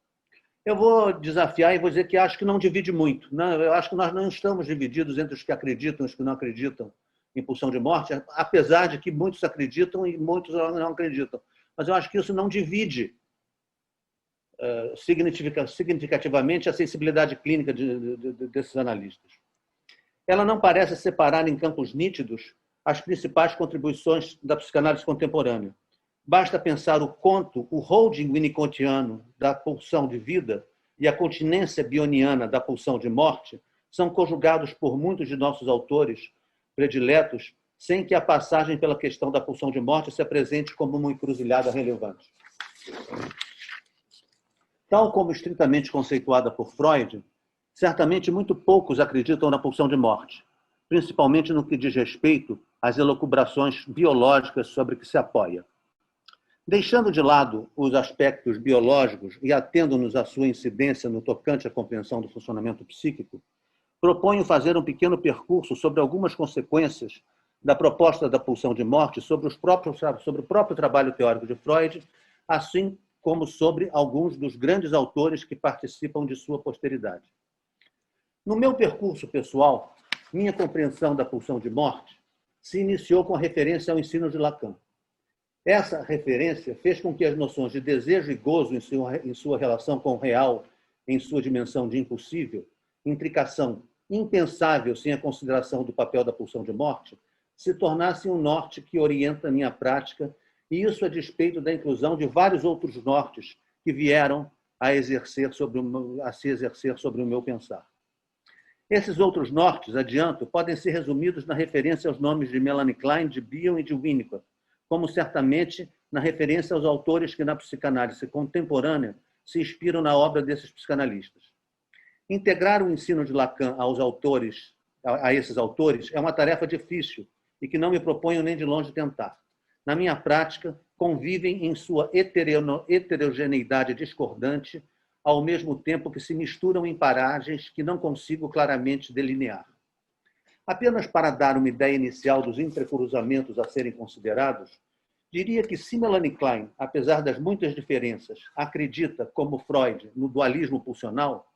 Eu vou desafiar e vou dizer que acho que não divide muito. Eu acho que nós não estamos divididos entre os que acreditam e os que não acreditam em pulsão de morte, apesar de que muitos acreditam e muitos não acreditam. Mas eu acho que isso não divide significativamente a sensibilidade clínica desses analistas. Ela não parece separar em campos nítidos as principais contribuições da psicanálise contemporânea. Basta pensar o conto, o holding winnicottiano da pulsão de vida e a continência bioniana da pulsão de morte são conjugados por muitos de nossos autores prediletos, sem que a passagem pela questão da pulsão de morte se apresente como uma encruzilhada relevante. Tal como estritamente conceituada por Freud, certamente muito poucos acreditam na pulsão de morte, principalmente no que diz respeito às elucubrações biológicas sobre que se apoia. Deixando de lado os aspectos biológicos e atendo-nos à sua incidência no tocante à compreensão do funcionamento psíquico, proponho fazer um pequeno percurso sobre algumas consequências da proposta da pulsão de morte sobre o próprio trabalho teórico de Freud, assim como sobre alguns dos grandes autores que participam de sua posteridade. No meu percurso pessoal, minha compreensão da pulsão de morte se iniciou com a referência ao ensino de Lacan. Essa referência fez com que as noções de desejo e gozo em sua relação com o real, em sua dimensão de impossível, implicação impensável sem a consideração do papel da pulsão de morte, se tornassem um norte que orienta a minha prática, e isso a despeito da inclusão de vários outros nortes que vieram a se exercer sobre o meu pensar. Esses outros nortes, adianto, podem ser resumidos na referência aos nomes de Melanie Klein, de Bion e de Winnicott, como certamente na referência aos autores que na psicanálise contemporânea se inspiram na obra desses psicanalistas. Integrar o ensino de Lacan a esses autores é uma tarefa difícil e que não me proponho nem de longe tentar. Na minha prática, convivem em sua heterogeneidade discordante, ao mesmo tempo que se misturam em paragens que não consigo claramente delinear. Apenas para dar uma ideia inicial dos entrecruzamentos a serem considerados, diria que se Melanie Klein, apesar das muitas diferenças, acredita, como Freud, no dualismo pulsional,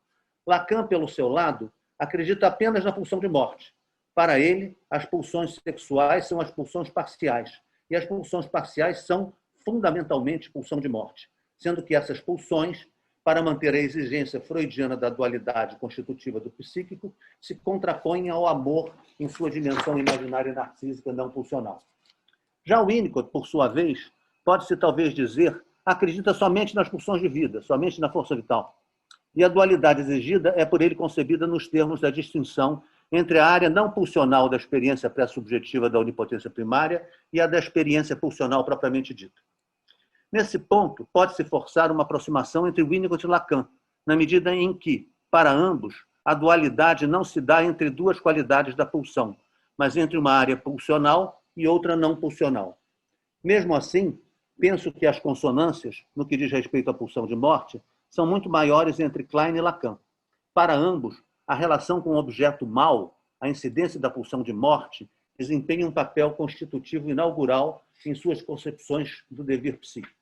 Lacan, pelo seu lado, acredita apenas na pulsão de morte. Para ele, as pulsões sexuais são as pulsões parciais, e as pulsões parciais são, fundamentalmente, pulsão de morte, sendo que essas pulsões, para manter a exigência freudiana da dualidade constitutiva do psíquico, se contrapõem ao amor em sua dimensão imaginária e narcísica não pulsional. Já o Winnicott, por sua vez, pode-se talvez dizer, acredita somente nas pulsões de vida, somente na força vital. E a dualidade exigida é por ele concebida nos termos da distinção entre a área não pulsional da experiência pré-subjetiva da onipotência primária e a da experiência pulsional propriamente dita. Nesse ponto, pode-se forçar uma aproximação entre Winnicott e Lacan, na medida em que, para ambos, a dualidade não se dá entre duas qualidades da pulsão, mas entre uma área pulsional e outra não pulsional. Mesmo assim, penso que as consonâncias, no que diz respeito à pulsão de morte, são muito maiores entre Klein e Lacan. Para ambos, a relação com o objeto mal, a incidência da pulsão de morte, desempenha um papel constitutivo inaugural em suas concepções do devir psíquico.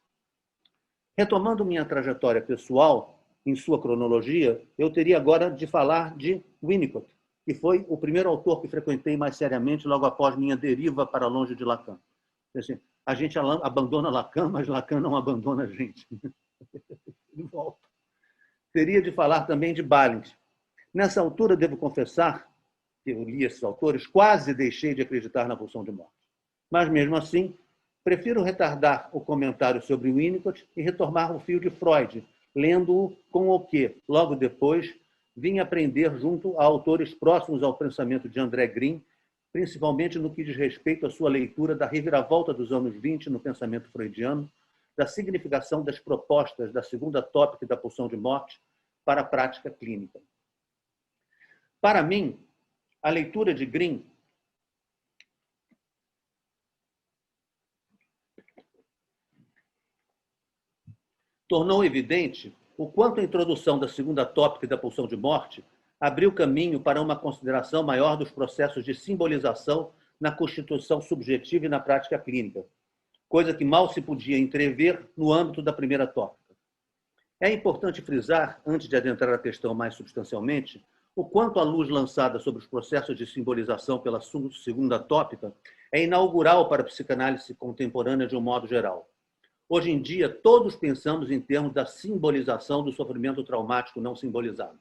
Retomando minha trajetória pessoal, em sua cronologia, eu teria agora de falar de Winnicott, que foi o primeiro autor que frequentei mais seriamente logo após minha deriva para longe de Lacan. Assim, a gente abandona Lacan, mas Lacan não abandona a gente. Ele volta. Teria de falar também de Balint. Nessa altura, devo confessar que eu li esses autores, quase deixei de acreditar na pulsão de morte. Mas, mesmo assim, prefiro retardar o comentário sobre Winnicott e retomar o fio de Freud, lendo-o com o que, logo depois, vim aprender junto a autores próximos ao pensamento de André Green, principalmente no que diz respeito à sua leitura da reviravolta dos anos 20 no pensamento freudiano, da significação das propostas da segunda tópica da pulsão de morte para a prática clínica. Para mim, a leitura de Green tornou evidente o quanto a introdução da segunda tópica da pulsão de morte abriu caminho para uma consideração maior dos processos de simbolização na constituição subjetiva e na prática clínica, coisa que mal se podia entrever no âmbito da primeira tópica. É importante frisar, antes de adentrar a questão mais substancialmente, o quanto a luz lançada sobre os processos de simbolização pela segunda tópica é inaugural para a psicanálise contemporânea de um modo geral. Hoje em dia, todos pensamos em termos da simbolização do sofrimento traumático não simbolizado.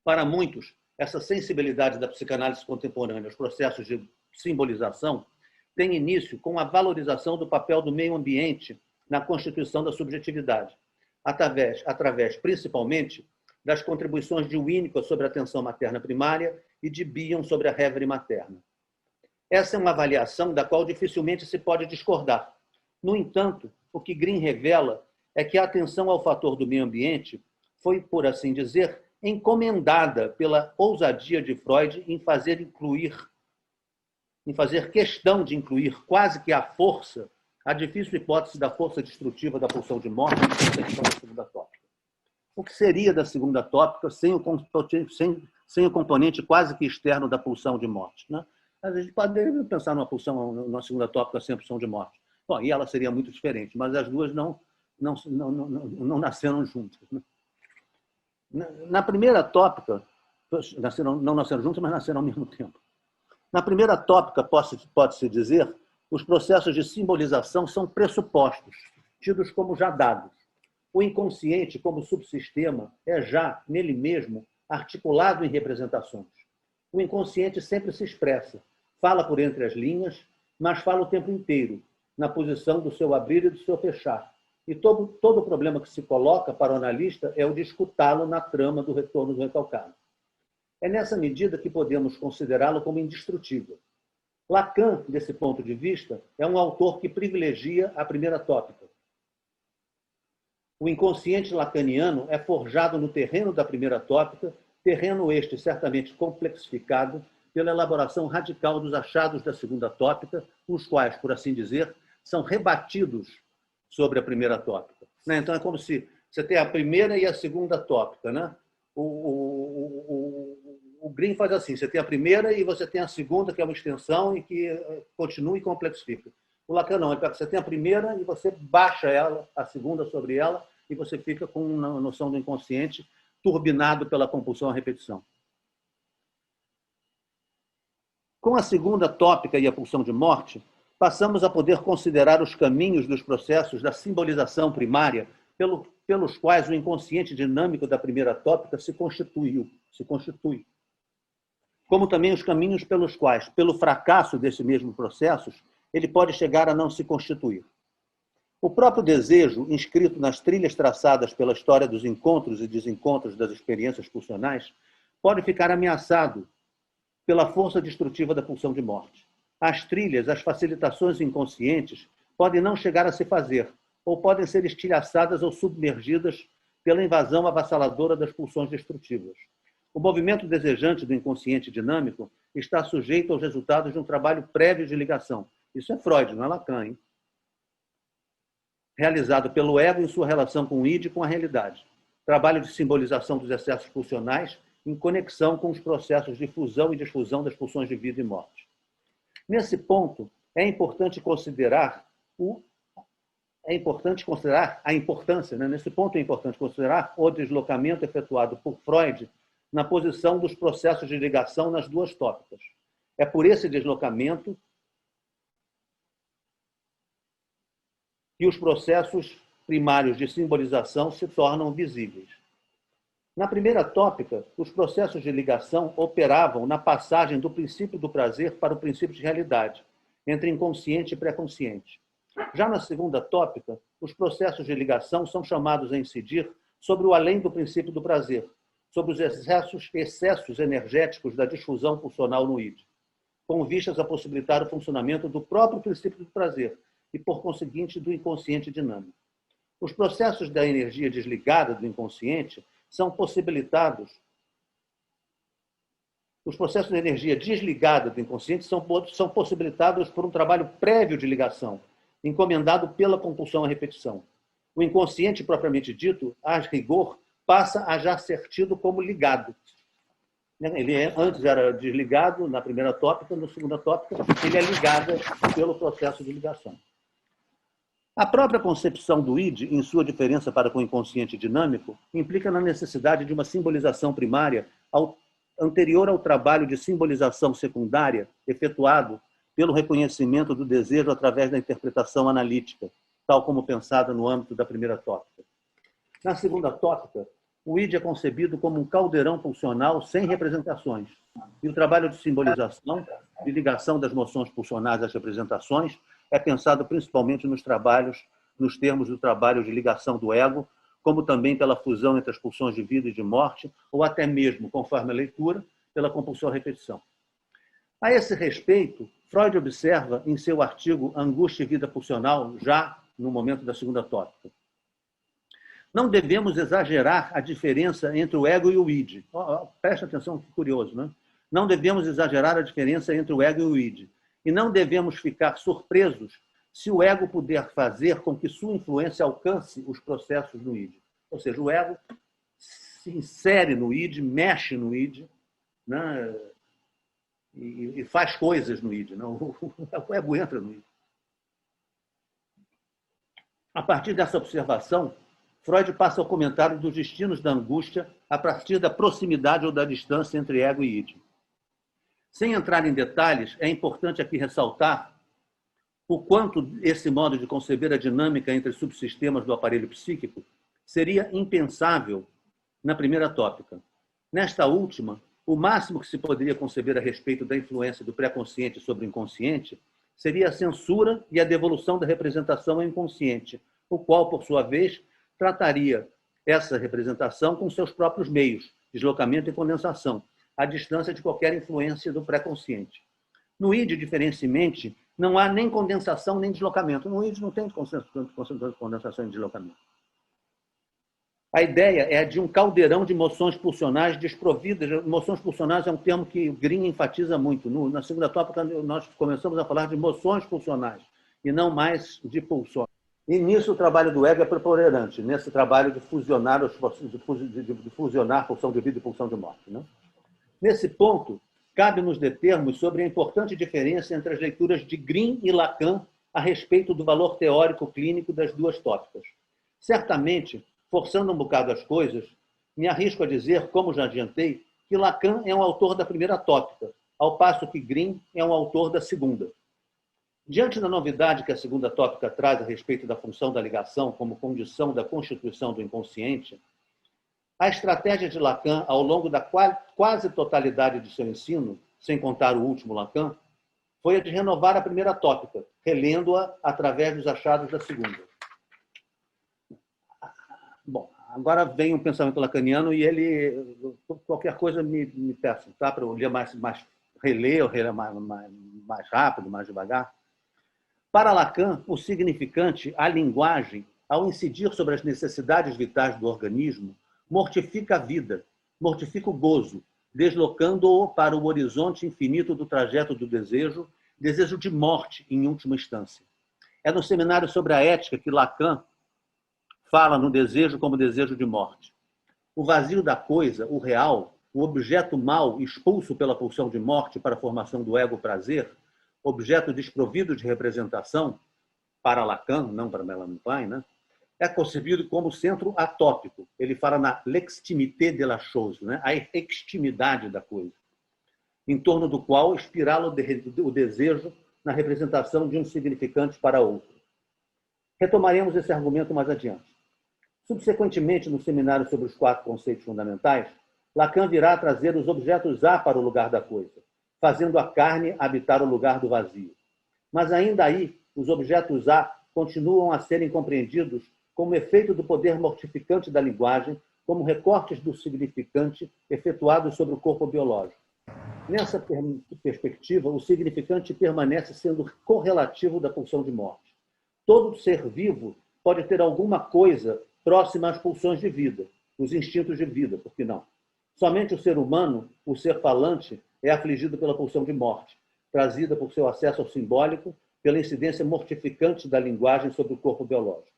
Para muitos, essa sensibilidade da psicanálise contemporânea aos processos de simbolização tem início com a valorização do papel do meio ambiente na constituição da subjetividade, através principalmente, das contribuições de Winnicott sobre a atenção materna primária e de Bion sobre a reverie materna. Essa é uma avaliação da qual dificilmente se pode discordar. No entanto, o que Green revela é que a atenção ao fator do meio ambiente foi, por assim dizer, encomendada pela ousadia de Freud em fazer questão de incluir quase que à força a difícil hipótese da força destrutiva da pulsão de morte na concepção da segunda tópica. O que seria da segunda tópica sem sem o componente quase que externo da pulsão de morte. Né? A gente pode pensar numa pulsão, numa segunda tópica sem pulsão de morte. Bom, e ela seria muito diferente, mas as duas não nasceram juntas. Né? Na primeira tópica, não nasceram juntas, mas nasceram ao mesmo tempo. Na primeira tópica, pode-se dizer, os processos de simbolização são pressupostos, tidos como já dados. O inconsciente, como subsistema, é já, nele mesmo, articulado em representações. O inconsciente sempre se expressa, fala por entre as linhas, mas fala o tempo inteiro, na posição do seu abrir e do seu fechar. E todo o problema que se coloca para o analista é o de escutá-lo na trama do retorno do recalcado. É nessa medida que podemos considerá-lo como indestrutível. Lacan, desse ponto de vista, é um autor que privilegia a primeira tópica. O inconsciente lacaniano é forjado no terreno da primeira tópica, terreno este certamente complexificado pela elaboração radical dos achados da segunda tópica, os quais, por assim dizer, são rebatidos sobre a primeira tópica. Então, é como se você tem a primeira e a segunda tópica. Né? O Green faz assim, você tem a primeira e você tem a segunda, que é uma extensão e que continua e complexifica. O Lacan não, você tem a primeira e você baixa ela, a segunda sobre ela, e você fica com uma noção do inconsciente turbinado pela compulsão à repetição. Com a segunda tópica e a pulsão de morte, passamos a poder considerar os caminhos dos processos da simbolização primária pelos quais o inconsciente dinâmico da primeira tópica se constitui. Como também os caminhos pelos quais, pelo fracasso desse mesmo processo, ele pode chegar a não se constituir. O próprio desejo, inscrito nas trilhas traçadas pela história dos encontros e desencontros das experiências pulsionais, pode ficar ameaçado pela força destrutiva da pulsão de morte. As trilhas, as facilitações inconscientes, podem não chegar a se fazer, ou podem ser estilhaçadas ou submergidas pela invasão avassaladora das pulsões destrutivas. O movimento desejante do inconsciente dinâmico está sujeito aos resultados de um trabalho prévio de ligação. Isso é Freud, não é Lacan, hein? Realizado pelo ego em sua relação com o id e com a realidade. Trabalho de simbolização dos excessos pulsionais em conexão com os processos de fusão e desfusão das pulsões de vida e morte. Nesse ponto, é importante considerar a importância, né? Nesse ponto é importante considerar o deslocamento efetuado por Freud na posição dos processos de ligação nas duas tópicas. É por esse deslocamento que os processos primários de simbolização se tornam visíveis. Na primeira tópica, os processos de ligação operavam na passagem do princípio do prazer para o princípio de realidade, entre inconsciente e pré-consciente. Já na segunda tópica, os processos de ligação são chamados a incidir sobre o além do princípio do prazer, sobre os excessos energéticos da difusão pulsional no id, com vistas a possibilitar o funcionamento do próprio princípio do prazer e, por conseguinte, do inconsciente dinâmico. Os processos da energia desligada do inconsciente são possibilitados. Os processos de energia desligada do inconsciente são possibilitados por um trabalho prévio de ligação, encomendado pela compulsão à repetição. O inconsciente, propriamente dito, a rigor, passa a já ser tido como ligado. Ele antes era desligado na primeira tópica, na segunda tópica, ele é ligado pelo processo de ligação. A própria concepção do id, em sua diferença para com o inconsciente dinâmico, implica na necessidade de uma simbolização primária anterior ao trabalho de simbolização secundária efetuado pelo reconhecimento do desejo através da interpretação analítica, tal como pensada no âmbito da primeira tópica. Na segunda tópica, o id é concebido como um caldeirão pulsional sem representações, e o trabalho de simbolização, de ligação das noções pulsionais às representações, é pensado principalmente nos termos do trabalho de ligação do ego, como também pela fusão entre as pulsões de vida e de morte, ou até mesmo, conforme a leitura, pela compulsão à repetição. A esse respeito, Freud observa em seu artigo Angústia e Vida Pulsional, já no momento da segunda tópica. Não devemos exagerar a diferença entre o ego e o id. Presta atenção, que curioso, né? Não devemos exagerar a diferença entre o ego e o id. E não devemos ficar surpresos se o ego puder fazer com que sua influência alcance os processos do id. Ou seja, o ego se insere no id, mexe no id, né? E faz coisas no id. Não? O ego entra no id. A partir dessa observação, Freud passa ao comentário dos destinos da angústia a partir da proximidade ou da distância entre ego e id. Sem entrar em detalhes, é importante aqui ressaltar o quanto esse modo de conceber a dinâmica entre subsistemas do aparelho psíquico seria impensável na primeira tópica. Nesta última, o máximo que se poderia conceber a respeito da influência do pré-consciente sobre o inconsciente seria a censura e a devolução da representação ao inconsciente, o qual, por sua vez, trataria essa representação com seus próprios meios, deslocamento e condensação, à distância de qualquer influência do pré-consciente. No id, diferentemente, não há nem condensação nem deslocamento. No id não tem condensação e deslocamento. A ideia é a de um caldeirão de emoções pulsionais desprovidas. Emoções pulsionais é um termo que o Green enfatiza muito. Na segunda tópica, nós começamos a falar de emoções pulsionais e não mais de pulsões. E nisso o trabalho do ego é preponderante, nesse trabalho de fusionar, de fusionar pulsão de vida e pulsão de morte. Né? Nesse ponto, cabe nos determos sobre a importante diferença entre as leituras de Green e Lacan a respeito do valor teórico clínico das duas tópicas. Certamente, forçando um bocado as coisas, me arrisco a dizer, como já adiantei, que Lacan é um autor da primeira tópica, ao passo que Green é um autor da segunda. Diante da novidade que a segunda tópica traz a respeito da função da ligação como condição da constituição do inconsciente, a estratégia de Lacan, ao longo da quase totalidade de seu ensino, sem contar o último Lacan, foi a de renovar a primeira tópica, relendo-a através dos achados da segunda. Bom, agora vem um pensamento lacaniano e ele, qualquer coisa me peça, tá? Para eu ler reler mais rápido, mais devagar. Para Lacan, o significante, a linguagem, ao incidir sobre as necessidades vitais do organismo, mortifica a vida, mortifica o gozo, deslocando-o para o horizonte infinito do trajeto do desejo, desejo de morte, em última instância. É no seminário sobre a ética que Lacan fala no desejo como desejo de morte. O vazio da coisa, o real, o objeto mau expulso pela pulsão de morte para a formação do ego-prazer, objeto desprovido de representação, para Lacan, não para Melanie Klein, né? É concebido como centro atópico. Ele fala na l'extimité de la chose, né? A extimidade da coisa, em torno do qual espirala o desejo na representação de um significante para outro. Retomaremos esse argumento mais adiante. Subsequentemente, no seminário sobre os 4 conceitos fundamentais, Lacan virá a trazer os objetos A para o lugar da coisa, fazendo a carne habitar o lugar do vazio. Mas ainda aí, os objetos A continuam a serem compreendidos como efeito do poder mortificante da linguagem, como recortes do significante efetuados sobre o corpo biológico. Nessa perspectiva, o significante permanece sendo correlativo da pulsão de morte. Todo ser vivo pode ter alguma coisa próxima às pulsões de vida, os instintos de vida, por que não? Somente o ser humano, o ser falante, é afligido pela pulsão de morte, trazida por seu acesso ao simbólico, pela incidência mortificante da linguagem sobre o corpo biológico.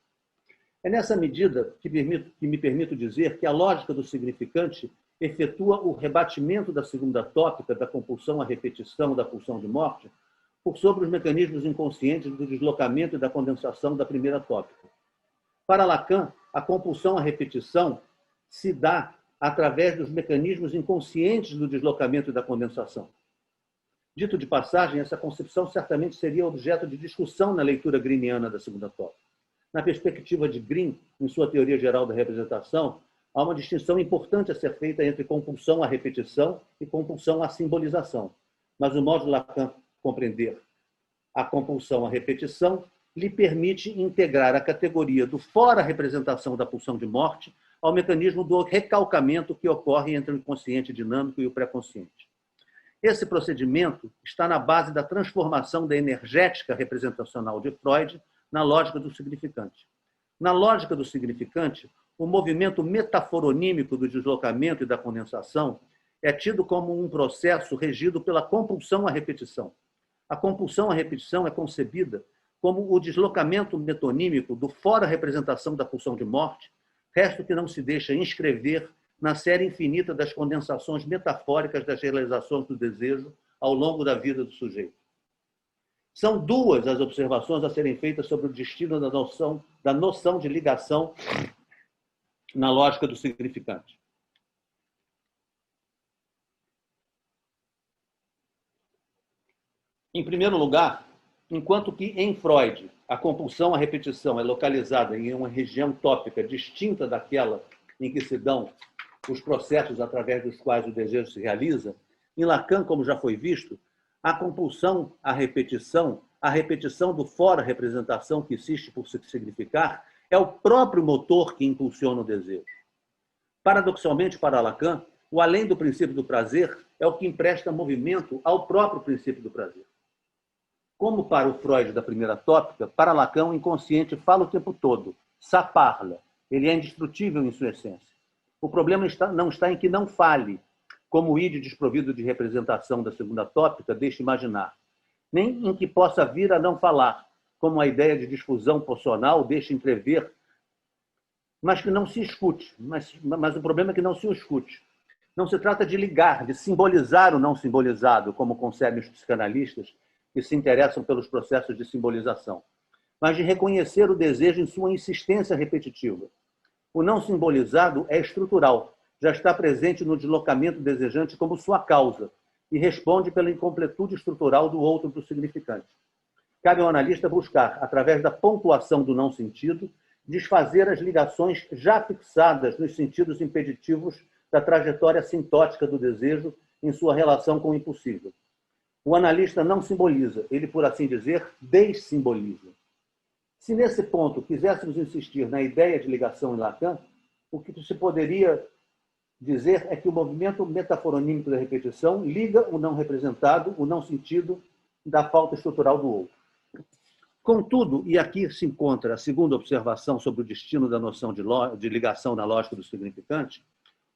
É nessa medida que me permito dizer que a lógica do significante efetua o rebatimento da segunda tópica da compulsão à repetição da pulsão de morte por sobre os mecanismos inconscientes do deslocamento e da condensação da primeira tópica. Para Lacan, a compulsão à repetição se dá através dos mecanismos inconscientes do deslocamento e da condensação. Dito de passagem, essa concepção certamente seria objeto de discussão na leitura greeniana da segunda tópica. Na perspectiva de Green, em sua teoria geral da representação, há uma distinção importante a ser feita entre compulsão à repetição e compulsão à simbolização. Mas o modo de Lacan compreender a compulsão à repetição lhe permite integrar a categoria do fora-representação da pulsão de morte ao mecanismo do recalcamento que ocorre entre o inconsciente dinâmico e o pré-consciente. Esse procedimento está na base da transformação da energética representacional de Freud na lógica do significante. Na lógica do significante, o movimento metaforonímico do deslocamento e da condensação é tido como um processo regido pela compulsão à repetição. A compulsão à repetição é concebida como o deslocamento metonímico do fora-representação da pulsão de morte, resto que não se deixa inscrever na série infinita das condensações metafóricas das realizações do desejo ao longo da vida do sujeito. São duas as observações a serem feitas sobre o destino da noção de ligação na lógica do significante. Em primeiro lugar, enquanto que em Freud a compulsão à repetição é localizada em uma região tópica distinta daquela em que se dão os processos através dos quais o desejo se realiza, em Lacan, como já foi visto, a compulsão à repetição, a repetição do fora-representação que existe por se significar, é o próprio motor que impulsiona o desejo. Paradoxalmente, para Lacan, o além do princípio do prazer é o que empresta movimento ao próprio princípio do prazer. Como para o Freud da primeira tópica, para Lacan o inconsciente fala o tempo todo, ça parle, ele é indestrutível em sua essência. O problema não está em que não fale, como o id desprovido de representação da segunda tópica deixa imaginar, nem em que possa vir a não falar, como a ideia de difusão pocional deixa entrever, mas que não se escute. Mas o problema é que não se o escute. Não se trata de ligar, de simbolizar o não simbolizado, como concebem os psicanalistas que se interessam pelos processos de simbolização, mas de reconhecer o desejo em sua insistência repetitiva. O não simbolizado é estrutural, já está presente no deslocamento desejante como sua causa e responde pela incompletude estrutural do outro do significante. Cabe ao analista buscar, através da pontuação do não sentido, desfazer as ligações já fixadas nos sentidos impeditivos da trajetória sintótica do desejo em sua relação com o impossível. O analista não simboliza, ele, por assim dizer, dessimboliza. Se nesse ponto quiséssemos insistir na ideia de ligação em Lacan, o que se poderia dizer é que o movimento metaforonímico da repetição liga o não representado, o não sentido, da falta estrutural do outro. Contudo, e aqui se encontra a segunda observação sobre o destino da noção de ligação na lógica do significante,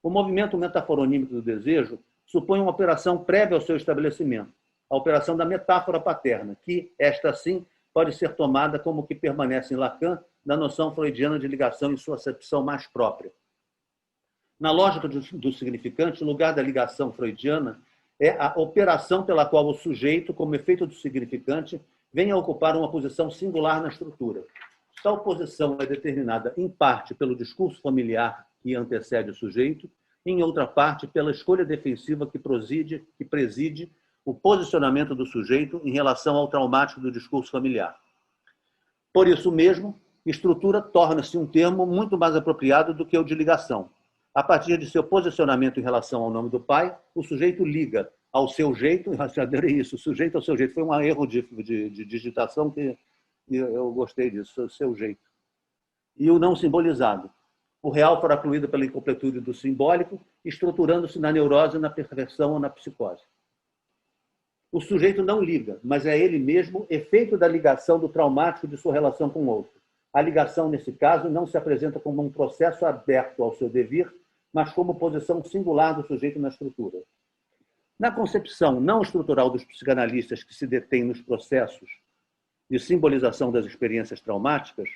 o movimento metaforonímico do desejo supõe uma operação prévia ao seu estabelecimento, a operação da metáfora paterna, que, esta sim, pode ser tomada como que permanece em Lacan na noção freudiana de ligação em sua acepção mais própria. Na lógica do significante, o lugar da ligação freudiana é a operação pela qual o sujeito, como efeito do significante, vem a ocupar uma posição singular na estrutura. Tal posição é determinada, em parte, pelo discurso familiar que antecede o sujeito, em outra parte, pela escolha defensiva que preside o posicionamento do sujeito em relação ao traumático do discurso familiar. Por isso mesmo, estrutura torna-se um termo muito mais apropriado do que o de ligação. A partir de seu posicionamento em relação ao nome do pai, o sujeito liga ao seu jeito, isso, o sujeito ao seu jeito. Foi um erro de digitação que eu gostei disso, o seu jeito. E o não simbolizado. O real fora fluído pela incompletude do simbólico, estruturando-se na neurose, na perversão ou na psicose. O sujeito não liga, mas é ele mesmo efeito da ligação do traumático de sua relação com o outro. A ligação, nesse caso, não se apresenta como um processo aberto ao seu devir, mas como posição singular do sujeito na estrutura. Na concepção não estrutural dos psicanalistas que se detêm nos processos de simbolização das experiências traumáticas,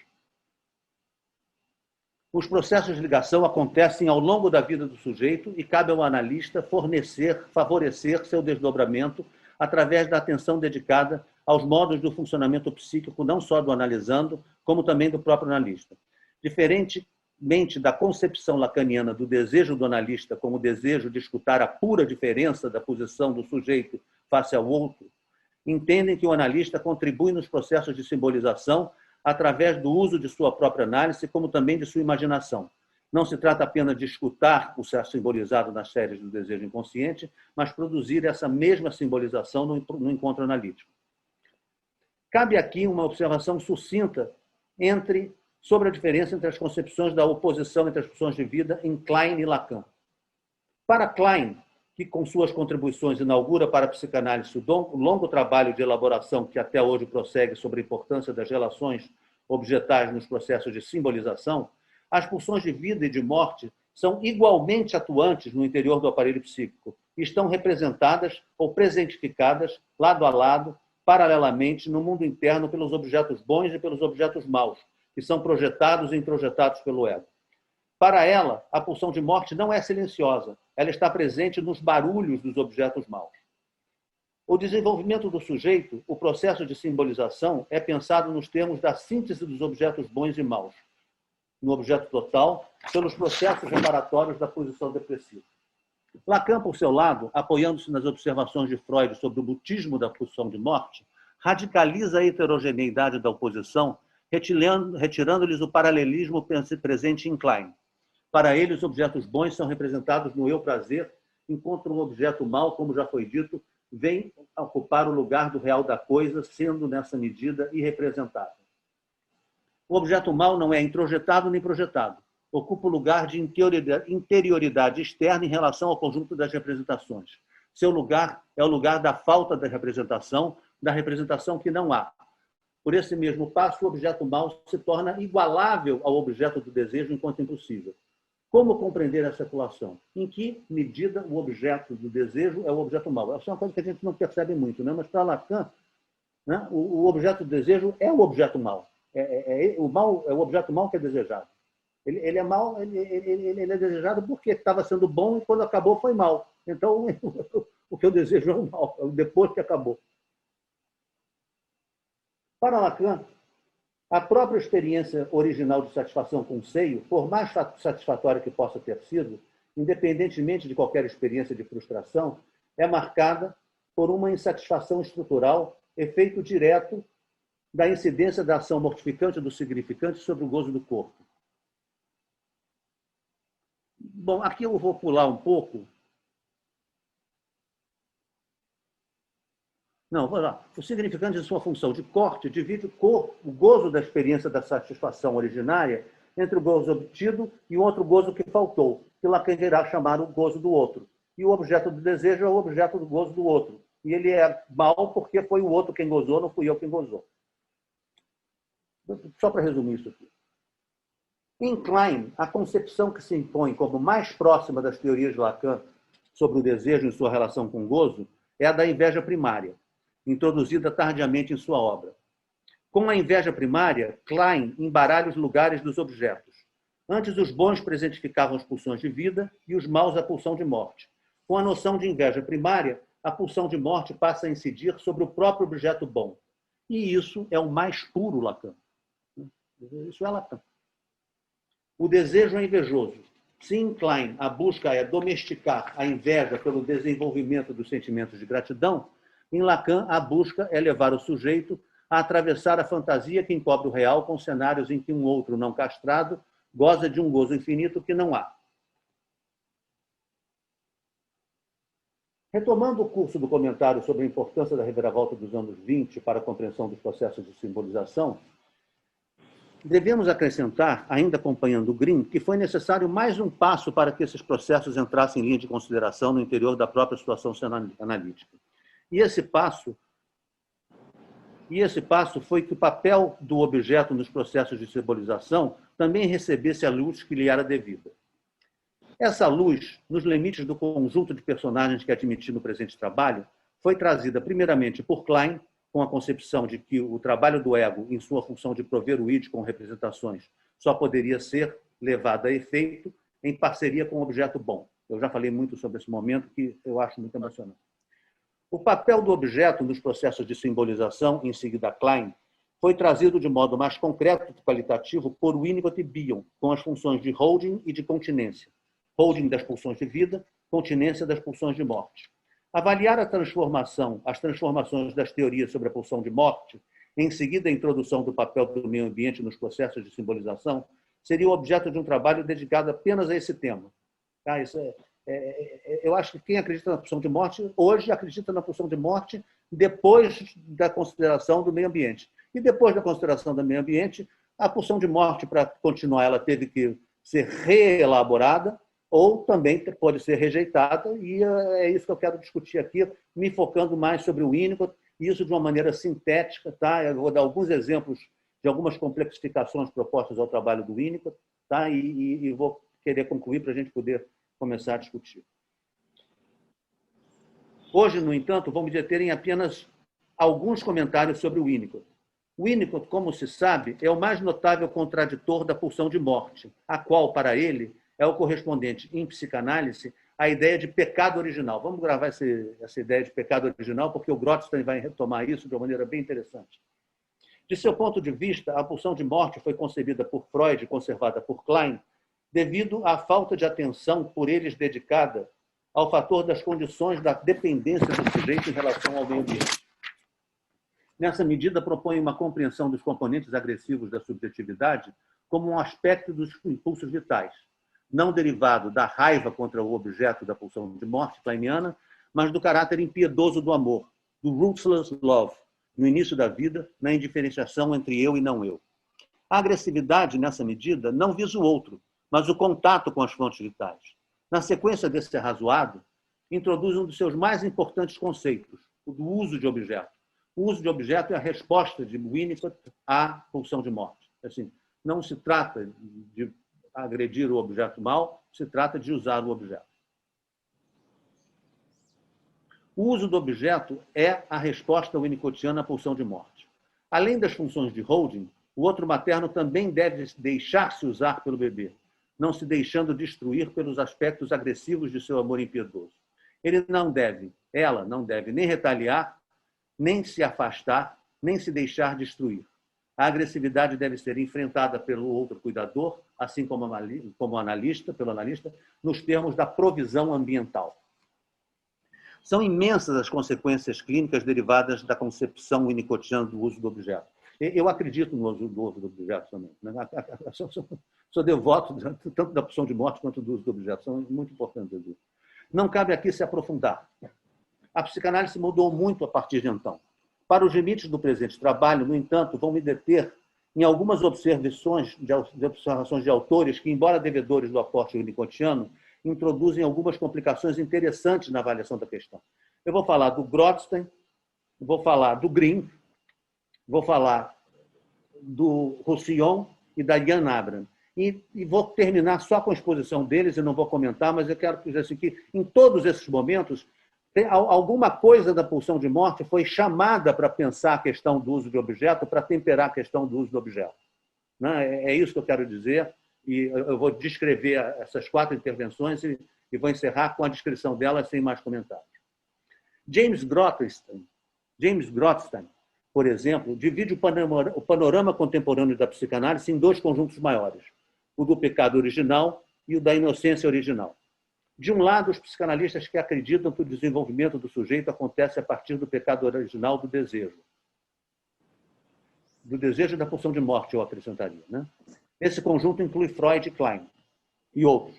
os processos de ligação acontecem ao longo da vida do sujeito e cabe ao analista favorecer seu desdobramento através da atenção dedicada aos modos do funcionamento psíquico, não só do analisando, como também do próprio analista. Diferentemente da concepção lacaniana do desejo do analista como o desejo de escutar a pura diferença da posição do sujeito face ao outro, entendem que o analista contribui nos processos de simbolização através do uso de sua própria análise, como também de sua imaginação. Não se trata apenas de escutar o ser simbolizado nas séries do desejo inconsciente, mas produzir essa mesma simbolização no encontro analítico. Cabe aqui uma observação sucinta sobre a diferença entre as concepções da oposição entre as pulsões de vida em Klein e Lacan. Para Klein, que com suas contribuições inaugura para a psicanálise o longo trabalho de elaboração que até hoje prossegue sobre a importância das relações objetais nos processos de simbolização, as pulsões de vida e de morte são igualmente atuantes no interior do aparelho psíquico e estão representadas ou presentificadas lado a lado, paralelamente, no mundo interno pelos objetos bons e pelos objetos maus, que são projetados e introjetados pelo ego. Para ela, a pulsão de morte não é silenciosa, ela está presente nos barulhos dos objetos maus. O desenvolvimento do sujeito, o processo de simbolização, é pensado nos termos da síntese dos objetos bons e maus, no objeto total, pelos processos reparatórios da posição depressiva. Lacan, por seu lado, apoiando-se nas observações de Freud sobre o mutismo da pulsão de morte, radicaliza a heterogeneidade da oposição, retirando-lhes o paralelismo presente em Klein. Para ele, os objetos bons são representados no eu-prazer, enquanto um objeto mau, como já foi dito, vem ocupar o lugar do real da coisa, sendo, nessa medida, irrepresentável. O objeto mau não é introjetado nem projetado. Ocupa o lugar de interioridade externa em relação ao conjunto das representações. Seu lugar é o lugar da falta da representação que não há. Por esse mesmo passo, o objeto mau se torna igualável ao objeto do desejo enquanto impossível. Como compreender essa equação? Em que medida o objeto do desejo é o objeto mau? Essa é uma coisa que a gente não percebe muito, né? Mas para Lacan, né, o objeto do desejo é o objeto mau. O objeto mau que é desejado. Ele é mau, ele é desejado porque estava sendo bom e quando acabou foi mal. Então, o que eu desejo é o mal, depois que acabou. Para Lacan, a própria experiência original de satisfação com o seio, por mais satisfatória que possa ter sido, independentemente de qualquer experiência de frustração, é marcada por uma insatisfação estrutural, efeito direto da incidência da ação mortificante do significante sobre o gozo do corpo. Bom, aqui eu vou pular um pouco. Não, vou lá. O significante, em sua função de corte, divide o gozo da experiência da satisfação originária entre o gozo obtido e o outro gozo que faltou, que Lacan irá chamar o gozo do outro. E o objeto do desejo é o objeto do gozo do outro. E ele é mau porque foi o outro quem gozou, não fui eu quem gozou. Só para resumir isso aqui. Em Klein, a concepção que se impõe como mais próxima das teorias de Lacan sobre o desejo em sua relação com o gozo é a da inveja primária, introduzida tardiamente em sua obra. Com a inveja primária, Klein embaralha os lugares dos objetos. Antes, os bons presentificavam as pulsões de vida e os maus a pulsão de morte. Com a noção de inveja primária, a pulsão de morte passa a incidir sobre o próprio objeto bom. E isso é o mais puro Lacan. Isso é Lacan. O desejo é invejoso. Se em Klein a busca é domesticar a inveja pelo desenvolvimento dos sentimentos de gratidão, em Lacan a busca é levar o sujeito a atravessar a fantasia que encobre o real com cenários em que um outro não castrado goza de um gozo infinito que não há. Retomando o curso do comentário sobre a importância da reviravolta dos anos 20 para a compreensão dos processos de simbolização, devemos acrescentar, ainda acompanhando Green, que foi necessário mais um passo para que esses processos entrassem em linha de consideração no interior da própria situação analítica. E esse passo foi que o papel do objeto nos processos de simbolização também recebesse a luz que lhe era devida. Essa luz, nos limites do conjunto de personagens que admiti no presente trabalho, foi trazida primeiramente por Klein, com a concepção de que o trabalho do ego, em sua função de prover o id com representações, só poderia ser levado a efeito em parceria com o objeto bom. Eu já falei muito sobre esse momento, que eu acho muito emocionante. O papel do objeto nos processos de simbolização, em seguida Klein, foi trazido de modo mais concreto e qualitativo por Winnicott e Bion, com as funções de holding e de continência. Holding das pulsões de vida, continência das pulsões de morte. Avaliar as transformações das teorias sobre a pulsão de morte, em seguida a introdução do papel do meio ambiente nos processos de simbolização, seria o objeto de um trabalho dedicado apenas a esse tema. Tá? Eu acho que quem acredita na pulsão de morte, hoje acredita na pulsão de morte depois da consideração do meio ambiente. E depois da consideração do meio ambiente, a pulsão de morte, para continuar, ela teve que ser reelaborada, ou também pode ser rejeitada, e é isso que eu quero discutir aqui, me focando mais sobre o Winnicott, e isso de uma maneira sintética. Tá? Eu vou dar alguns exemplos de algumas complexificações propostas ao trabalho do Winnicott, tá? E vou querer concluir para a gente poder começar a discutir. Hoje, no entanto, vamos deter em apenas alguns comentários sobre o Winnicott. Winnicott, como se sabe, é o mais notável contraditor da pulsão de morte, a qual, para ele, é o correspondente, em psicanálise, à ideia de pecado original. Vamos gravar essa ideia de pecado original, porque o Grotstein vai retomar isso de uma maneira bem interessante. De seu ponto de vista, a pulsão de morte foi concebida por Freud e conservada por Klein devido à falta de atenção por eles dedicada ao fator das condições da dependência do sujeito em relação ao meio ambiente. Nessa medida, propõe uma compreensão dos componentes agressivos da subjetividade como um aspecto dos impulsos vitais, não derivado da raiva contra o objeto da pulsão de morte kleiniana, mas do caráter impiedoso do amor, do ruthless love, no início da vida, na indiferenciação entre eu e não eu. A agressividade, nessa medida, não visa o outro, mas o contato com as fontes vitais. Na sequência desse arrazoado, introduz um dos seus mais importantes conceitos, o do uso de objeto. O uso de objeto é a resposta de Winnicott à pulsão de morte. Assim, não se trata de agredir o objeto mal, se trata de usar o objeto. O uso do objeto é a resposta winnicottiana à pulsão de morte. Além das funções de holding, o outro materno também deve deixar-se usar pelo bebê, não se deixando destruir pelos aspectos agressivos de seu amor impiedoso. Ela não deve nem retaliar, nem se afastar, nem se deixar destruir. A agressividade deve ser enfrentada pelo outro cuidador, assim como pelo analista, nos termos da provisão ambiental. São imensas as consequências clínicas derivadas da concepção winnicottiana do uso do objeto. Eu acredito no uso do objeto também. Sou devoto tanto da pulsão de morte quanto do uso do objeto. São muito importantes. Não cabe aqui se aprofundar. A psicanálise mudou muito a partir de então. Para os limites do presente trabalho, no entanto, vão me deter em algumas observações de autores que, embora devedores do aporte winnicottiano, introduzem algumas complicações interessantes na avaliação da questão. Eu vou falar do Grotstein, vou falar do Green, vou falar do Roussillon e da Ian Abram. E vou terminar só com a exposição deles, e não vou comentar, mas eu quero dizer assim, que em todos esses momentos, alguma coisa da pulsão de morte foi chamada para pensar a questão do uso de objeto, para temperar a questão do uso do objeto. É isso que eu quero dizer, e eu vou descrever essas 4 intervenções e vou encerrar com a descrição delas sem mais comentários. James Grotstein, por exemplo, divide o panorama contemporâneo da psicanálise em 2 conjuntos maiores, o do pecado original e o da inocência original. De um lado, os psicanalistas que acreditam que o desenvolvimento do sujeito acontece a partir do pecado original do desejo. Do desejo da pulsão de morte, eu acrescentaria. Esse conjunto inclui Freud e Klein, e outros.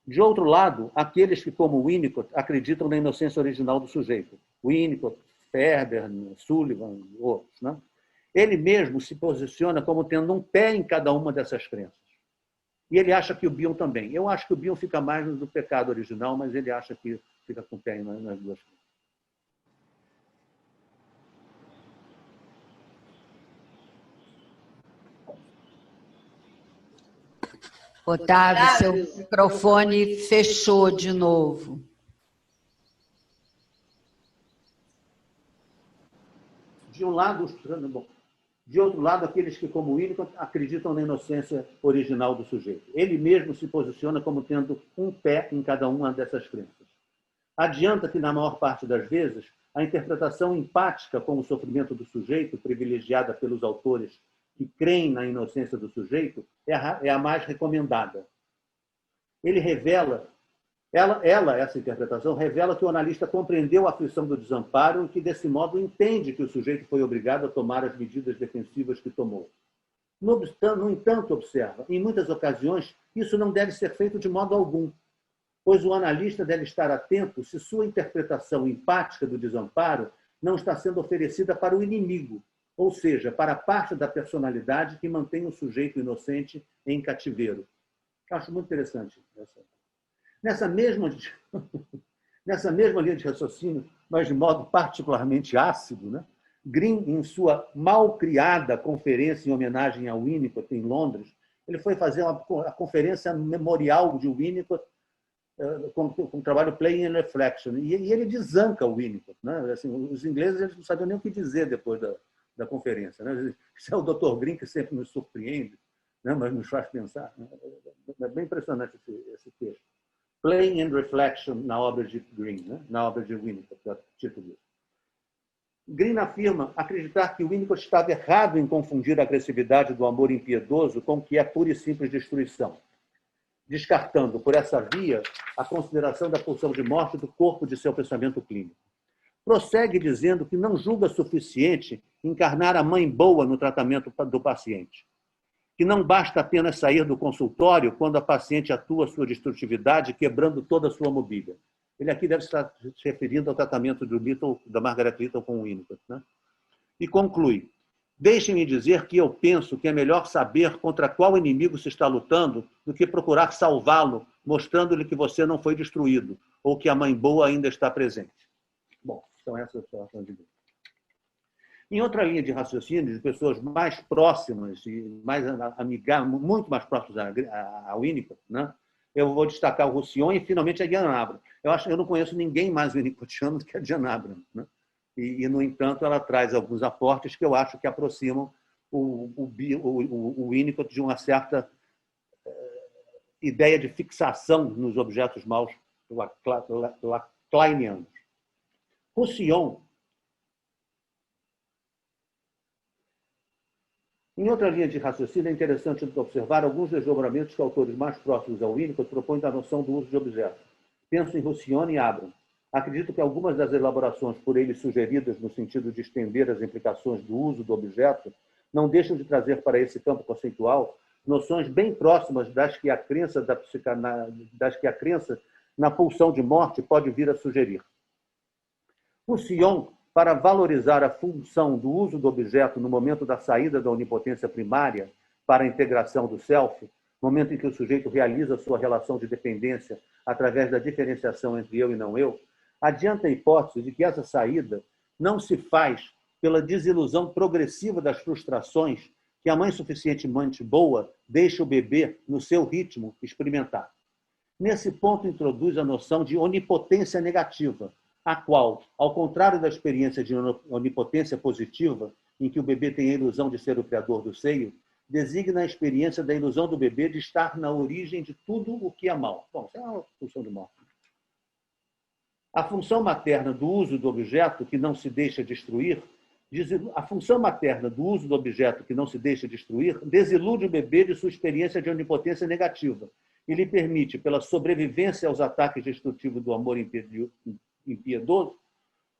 De outro lado, aqueles que, como Winnicott, acreditam na inocência original do sujeito. Winnicott, Ferber, Sullivan e outros. Ele mesmo se posiciona como tendo um pé em cada uma dessas crenças. E ele acha que o Bion também. Eu acho que o Bion fica mais no do pecado original, mas ele acha que fica com o pé nas 2 crenças. Otávio, seu microfone fechou de novo. De um lado, de outro lado, aqueles que, como Winnicott, acreditam na inocência original do sujeito. Ele mesmo se posiciona como tendo um pé em cada uma dessas crenças. Adianta que, na maior parte das vezes, a interpretação empática com o sofrimento do sujeito, privilegiada pelos autores que creem na inocência do sujeito, é a mais recomendada. Essa interpretação, revela que o analista compreendeu a aflição do desamparo e que, desse modo, entende que o sujeito foi obrigado a tomar as medidas defensivas que tomou. No entanto, observa, em muitas ocasiões, isso não deve ser feito de modo algum, pois o analista deve estar atento se sua interpretação empática do desamparo não está sendo oferecida para o inimigo, ou seja, para a parte da personalidade que mantém o sujeito inocente em cativeiro. Acho muito interessante essa. Nessa mesma linha de raciocínio, mas de modo particularmente ácido, Green, em sua mal-criada conferência em homenagem a Winnicott em Londres, ele foi fazer a conferência memorial de Winnicott com o trabalho Playing and Reflection, e ele desanca o Winnicott. Assim, os ingleses eles não sabiam nem o que dizer depois da conferência. Né? Isso é o Dr. Green que sempre nos surpreende, né? Mas nos faz pensar. É bem impressionante esse texto. Playing and Reflection, na obra de Green, né? Na obra de Winnicott, que é o título disso. Green afirma acreditar que Winnicott estava errado em confundir a agressividade do amor impiedoso com o que é pura e simples destruição, descartando, por essa via, a consideração da pulsão de morte do corpo de seu pensamento clínico. Prossegue dizendo que não julga suficiente encarnar a mãe boa no tratamento do paciente, que não basta apenas sair do consultório quando a paciente atua sua destrutividade, quebrando toda a sua mobília. Ele aqui deve estar se referindo ao tratamento da Margaret Little com o Winnicott. Né? E conclui, deixem-me dizer que eu penso que é melhor saber contra qual inimigo se está lutando do que procurar salvá-lo, mostrando-lhe que você não foi destruído, ou que a mãe boa ainda está presente. Bom, então essa é a situação de Green. Em outra linha de raciocínio, de pessoas mais próximas e mais amigáveis, muito mais próximas a Winnicott, né? Eu vou destacar o Roussillon e, finalmente, a Diane Abram. Eu não conheço ninguém mais winnicottiano do que a Diane Abram. Né? E, no entanto, ela traz alguns aportes que eu acho que aproximam o Winnicott de uma certa ideia de fixação nos objetos maus kleinianos. Roussillon, em outra linha de raciocínio, é interessante observar alguns desdobramentos que autores mais próximos ao Winnicott propõem da noção do uso de objetos. Penso em Roussillon e Abram. Acredito que algumas das elaborações por eles sugeridas no sentido de estender as implicações do uso do objeto não deixam de trazer para esse campo conceitual noções bem próximas das que a crença na pulsão de morte pode vir a sugerir. Roussillon, para valorizar a função do uso do objeto no momento da saída da onipotência primária para a integração do self, momento em que o sujeito realiza sua relação de dependência através da diferenciação entre eu e não eu, adianta a hipótese de que essa saída não se faz pela desilusão progressiva das frustrações que a mãe suficientemente boa deixa o bebê, no seu ritmo, experimentar. Nesse ponto, introduz a noção de onipotência negativa, a qual, ao contrário da experiência de onipotência positiva, em que o bebê tem a ilusão de ser o criador do seio, designa a experiência da ilusão do bebê de estar na origem de tudo o que é mal. Bom, isso é uma função de morte. A função materna do uso do objeto que não se deixa destruir, desilude o bebê de sua experiência de onipotência negativa e lhe permite, pela sobrevivência aos ataques destrutivos do amor impiedoso,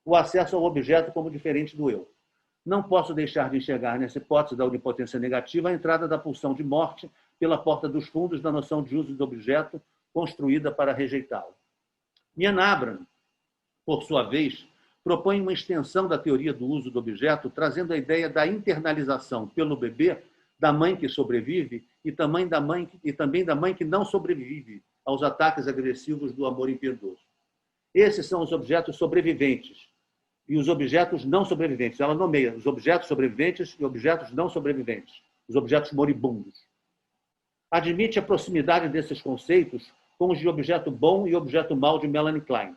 o acesso ao objeto como diferente do eu. Não posso deixar de enxergar nessa hipótese da onipotência negativa a entrada da pulsão de morte pela porta dos fundos da noção de uso do objeto construída para rejeitá-lo. Diane Abram, por sua vez, propõe uma extensão da teoria do uso do objeto, trazendo a ideia da internalização pelo bebê da mãe que sobrevive e também da mãe que não sobrevive aos ataques agressivos do amor impiedoso. Esses são os objetos sobreviventes e os objetos não sobreviventes. Ela nomeia os objetos sobreviventes e objetos não sobreviventes, os objetos moribundos. Admite a proximidade desses conceitos com os de objeto bom e objeto mau de Melanie Klein.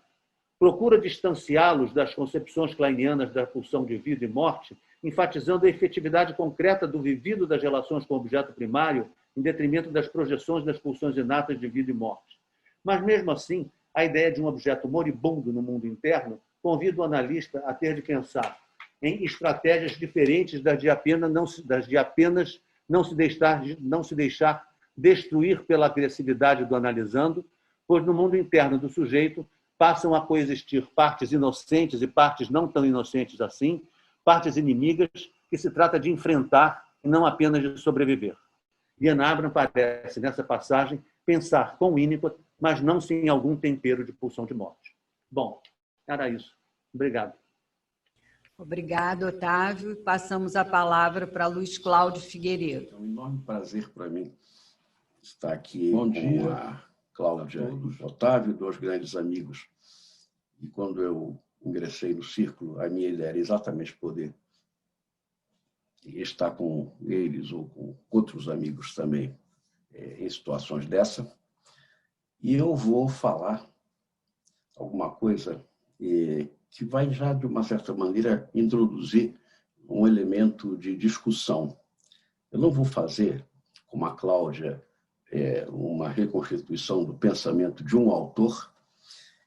Procura distanciá-los das concepções kleinianas da pulsão de vida e morte, enfatizando a efetividade concreta do vivido das relações com o objeto primário, em detrimento das projeções das pulsões inatas de vida e morte. Mas, mesmo assim, a ideia de um objeto moribundo no mundo interno convida o analista a ter de pensar em estratégias diferentes das de apenas não se deixar destruir pela agressividade do analisando, pois no mundo interno do sujeito passam a coexistir partes inocentes e partes não tão inocentes assim, partes inimigas que se trata de enfrentar e não apenas de sobreviver. Diane Abram parece, nessa passagem, pensar com Winnicott, mas não sem algum tempero de pulsão de morte. Bom, era isso. Obrigado. Obrigado, Otávio. Passamos a palavra para Luiz Cláudio Figueiredo. É um enorme prazer para mim estar aqui Bom com dia a Cláudia e o Otávio, dois grandes amigos. E quando eu ingressei no círculo, a minha ideia era exatamente poder estar com eles ou com outros amigos também em situações dessa. E eu vou falar alguma coisa que vai já, de uma certa maneira, introduzir um elemento de discussão. Eu não vou fazer, como a Cláudia, uma reconstituição do pensamento de um autor,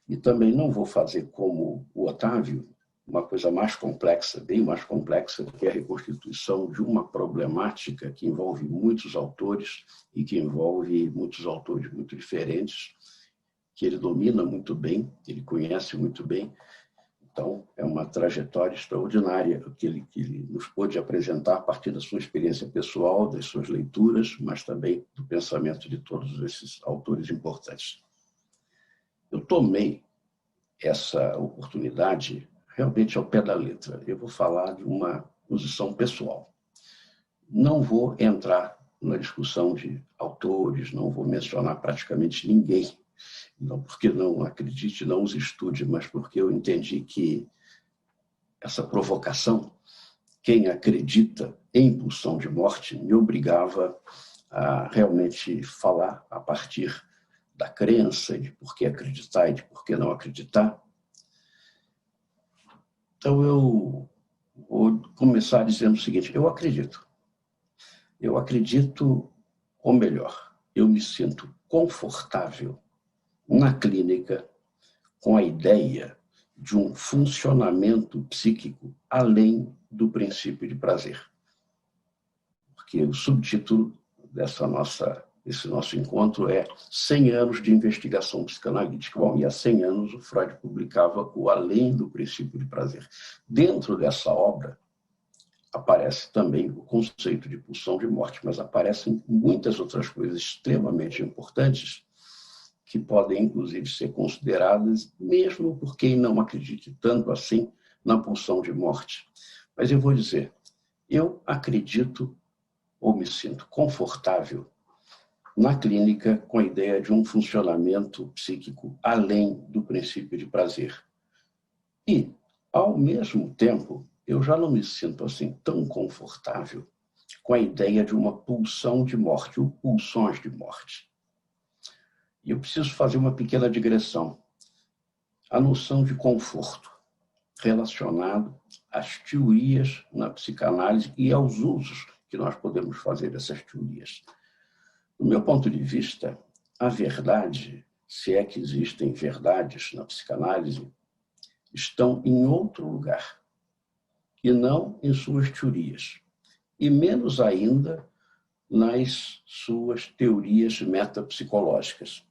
e também não vou fazer, como o Otávio, uma coisa mais complexa, bem mais complexa, que é a reconstituição de uma problemática que envolve muitos autores e que envolve muitos autores muito diferentes, que ele domina muito bem, ele conhece muito bem. Então, é uma trajetória extraordinária que ele nos pôde apresentar a partir da sua experiência pessoal, das suas leituras, mas também do pensamento de todos esses autores importantes. Eu tomei essa oportunidade realmente ao pé da letra. Eu vou falar de uma posição pessoal. Não vou entrar na discussão de autores, não vou mencionar praticamente ninguém. Não porque não acredite, não os estude, mas porque eu entendi que essa provocação, quem acredita em pulsão de morte, me obrigava a realmente falar a partir da crença, de por que acreditar e de por que não acreditar. Então, eu vou começar dizendo o seguinte: eu acredito. Eu acredito, ou melhor, eu me sinto confortável na clínica com a ideia de um funcionamento psíquico além do princípio de prazer. Porque o subtítulo desse nosso encontro é 100 anos de investigação psicanalítica. Bom, e há 100 anos o Freud publicava o Além do Princípio de Prazer. Dentro dessa obra aparece também o conceito de pulsão de morte, mas aparecem muitas outras coisas extremamente importantes que podem, inclusive, ser consideradas, mesmo por quem não acredite tanto assim na pulsão de morte. Mas eu vou dizer, eu acredito ou me sinto confortável na clínica com a ideia de um funcionamento psíquico além do princípio de prazer. E, ao mesmo tempo, eu já não me sinto assim tão confortável com a ideia de uma pulsão de morte, ou pulsões de morte. E eu preciso fazer uma pequena digressão. A noção de conforto relacionado às teorias na psicanálise e aos usos que nós podemos fazer dessas teorias. Do meu ponto de vista, a verdade, se é que existem verdades na psicanálise, estão em outro lugar, e não em suas teorias, e menos ainda nas suas teorias metapsicológicas.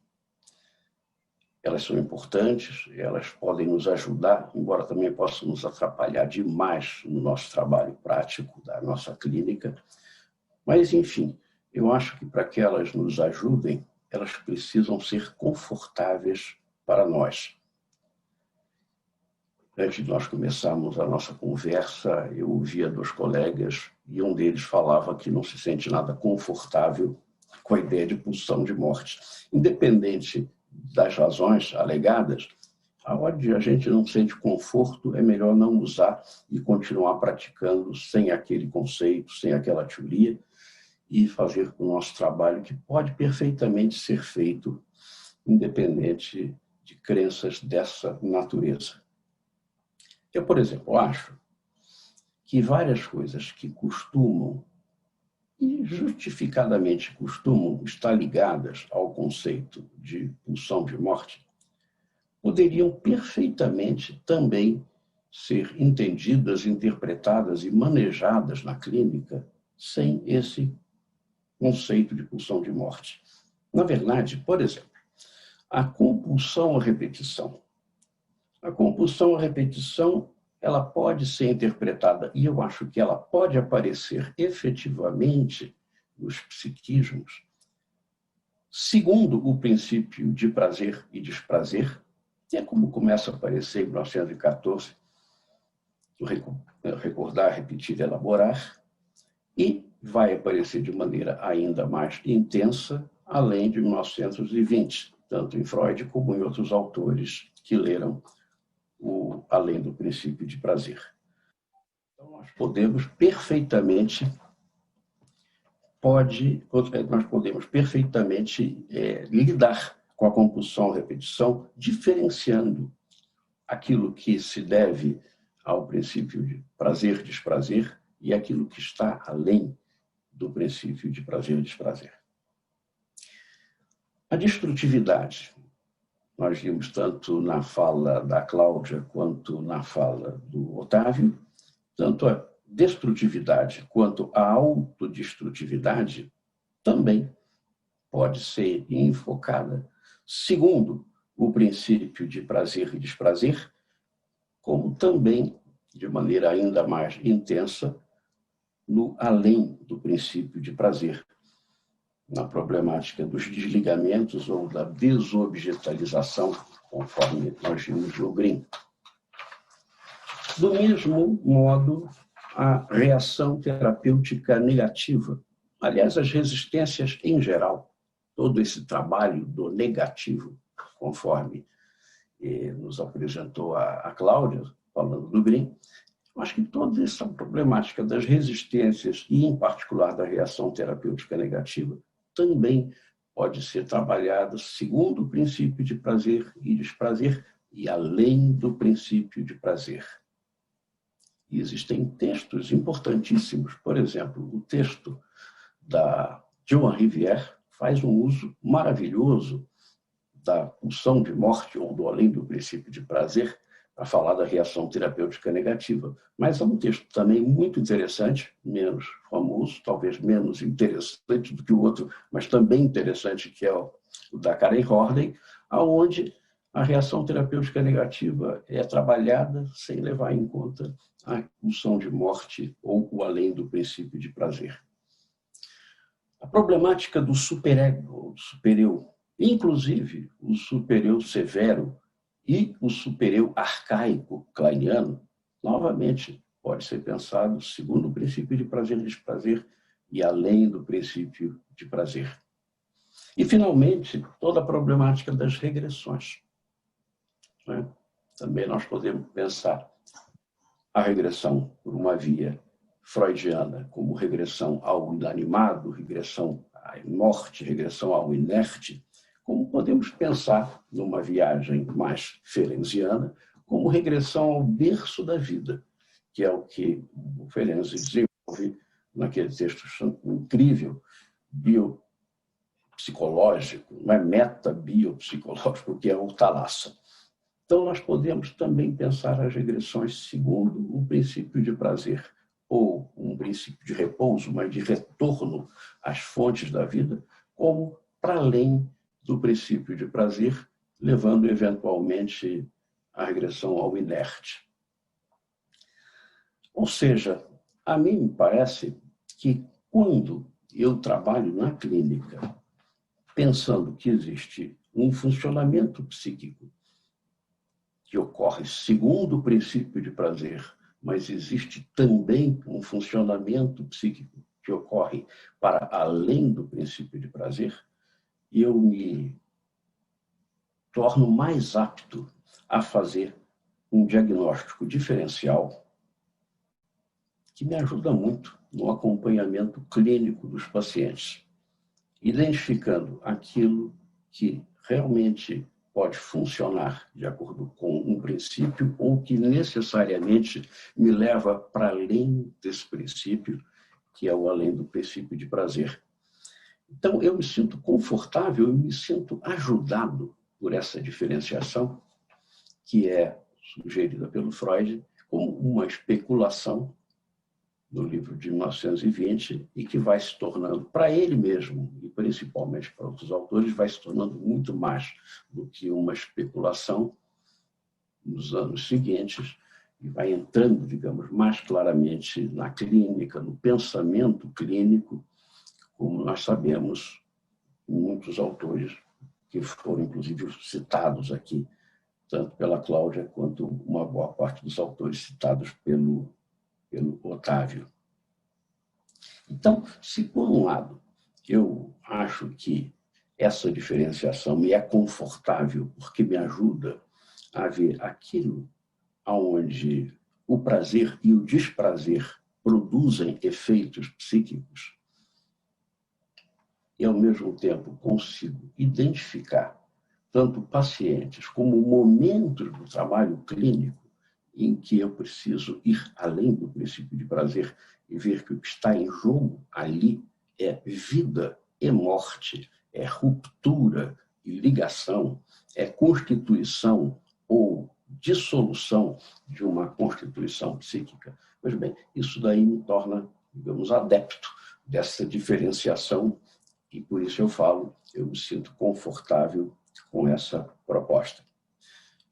Elas são importantes, elas podem nos ajudar, embora também possam nos atrapalhar demais no nosso trabalho prático da nossa clínica. Mas, enfim, eu acho que para que elas nos ajudem, elas precisam ser confortáveis para nós. Antes de nós começarmos a nossa conversa, eu ouvia 2 colegas e um deles falava que não se sente nada confortável com a ideia de pulsão de morte. Independente das razões alegadas, onde a gente não sente conforto, é melhor não usar e continuar praticando sem aquele conceito, sem aquela teoria, e fazer o nosso trabalho, que pode perfeitamente ser feito independente de crenças dessa natureza. Eu, por exemplo, acho que várias coisas que costumam, e justificadamente costumam estar ligadas ao conceito de pulsão de morte, poderiam perfeitamente também ser entendidas, interpretadas e manejadas na clínica sem esse conceito de pulsão de morte. Na verdade, por exemplo, a compulsão à repetição. A compulsão à repetição, ela pode ser interpretada, e eu acho que ela pode aparecer efetivamente nos psiquismos, segundo o princípio de prazer e desprazer, que é como começa a aparecer em 1914, recordar, repetir, elaborar, e vai aparecer de maneira ainda mais intensa, além de 1920, tanto em Freud como em outros autores que leram além do princípio de prazer. Então, nós podemos perfeitamente lidar com a compulsão à repetição, diferenciando aquilo que se deve ao princípio de prazer, desprazer, e aquilo que está além do princípio de prazer e desprazer. A destrutividade, nós vimos tanto na fala da Cláudia quanto na fala do Otávio, tanto a destrutividade quanto a autodestrutividade também pode ser enfocada segundo o princípio de prazer e desprazer, como também, de maneira ainda mais intensa, no além do princípio de prazer, na problemática dos desligamentos ou da desobjetalização, conforme nós vimos no Green. Do mesmo modo, a reação terapêutica negativa, aliás, as resistências em geral, todo esse trabalho do negativo, conforme nos apresentou a Cláudia, falando do Green, eu acho que toda essa problemática das resistências e, em particular, da reação terapêutica negativa, também pode ser trabalhada segundo o princípio de prazer e desprazer e além do princípio de prazer. E existem textos importantíssimos. Por exemplo, o texto da Joan Rivière faz um uso maravilhoso da pulsão de morte ou do além do princípio de prazer para falar da reação terapêutica negativa. Mas é um texto também muito interessante, menos famoso, talvez menos interessante do que o outro, mas também interessante, que é o da Karen Horney, onde a reação terapêutica negativa é trabalhada sem levar em conta a pulsão de morte ou o além do princípio de prazer. A problemática do superego, ou do supereu, inclusive o supereu severo, e o supereu arcaico kleiniano, novamente, pode ser pensado segundo o princípio de prazer e desprazer e além do princípio de prazer. E, finalmente, toda a problemática das regressões. Também nós podemos pensar a regressão por uma via freudiana como regressão ao inanimado, regressão à morte, regressão ao inerte, como podemos pensar numa viagem mais ferenziana, como regressão ao berço da vida, que é o que o Ferenczi desenvolve naquele texto incrível, biopsicológico, não é metabiopsicológico, que é o Thalassa. Então, nós podemos também pensar as regressões segundo um princípio de prazer, ou um princípio de repouso, mas de retorno às fontes da vida, como para além do princípio de prazer, levando eventualmente à regressão ao inerte. Ou seja, a mim me parece que quando eu trabalho na clínica, pensando que existe um funcionamento psíquico que ocorre segundo o princípio de prazer, mas existe também um funcionamento psíquico que ocorre para além do princípio de prazer, eu me torno mais apto a fazer um diagnóstico diferencial que me ajuda muito no acompanhamento clínico dos pacientes, identificando aquilo que realmente pode funcionar de acordo com um princípio ou que necessariamente me leva para além desse princípio, que é o além do princípio de prazer. Então, eu me sinto confortável, eu me sinto ajudado por essa diferenciação, que é sugerida pelo Freud como uma especulação no livro de 1920 e que vai se tornando, para ele mesmo, e principalmente para outros autores, vai se tornando muito mais do que uma especulação nos anos seguintes e vai entrando, digamos, mais claramente na clínica, no pensamento clínico, como nós sabemos, muitos autores que foram, inclusive, citados aqui, tanto pela Cláudia quanto uma boa parte dos autores citados pelo Otávio. Então, se por um lado eu acho que essa diferenciação me é confortável porque me ajuda a ver aquilo onde o prazer e o desprazer produzem efeitos psíquicos, e, ao mesmo tempo, consigo identificar tanto pacientes como momentos do trabalho clínico em que eu preciso ir além do princípio de prazer e ver que o que está em jogo ali é vida e morte, é ruptura e ligação, é constituição ou dissolução de uma constituição psíquica. Pois bem, isso daí me torna, digamos, adepto dessa diferenciação e por isso eu me sinto confortável com essa proposta.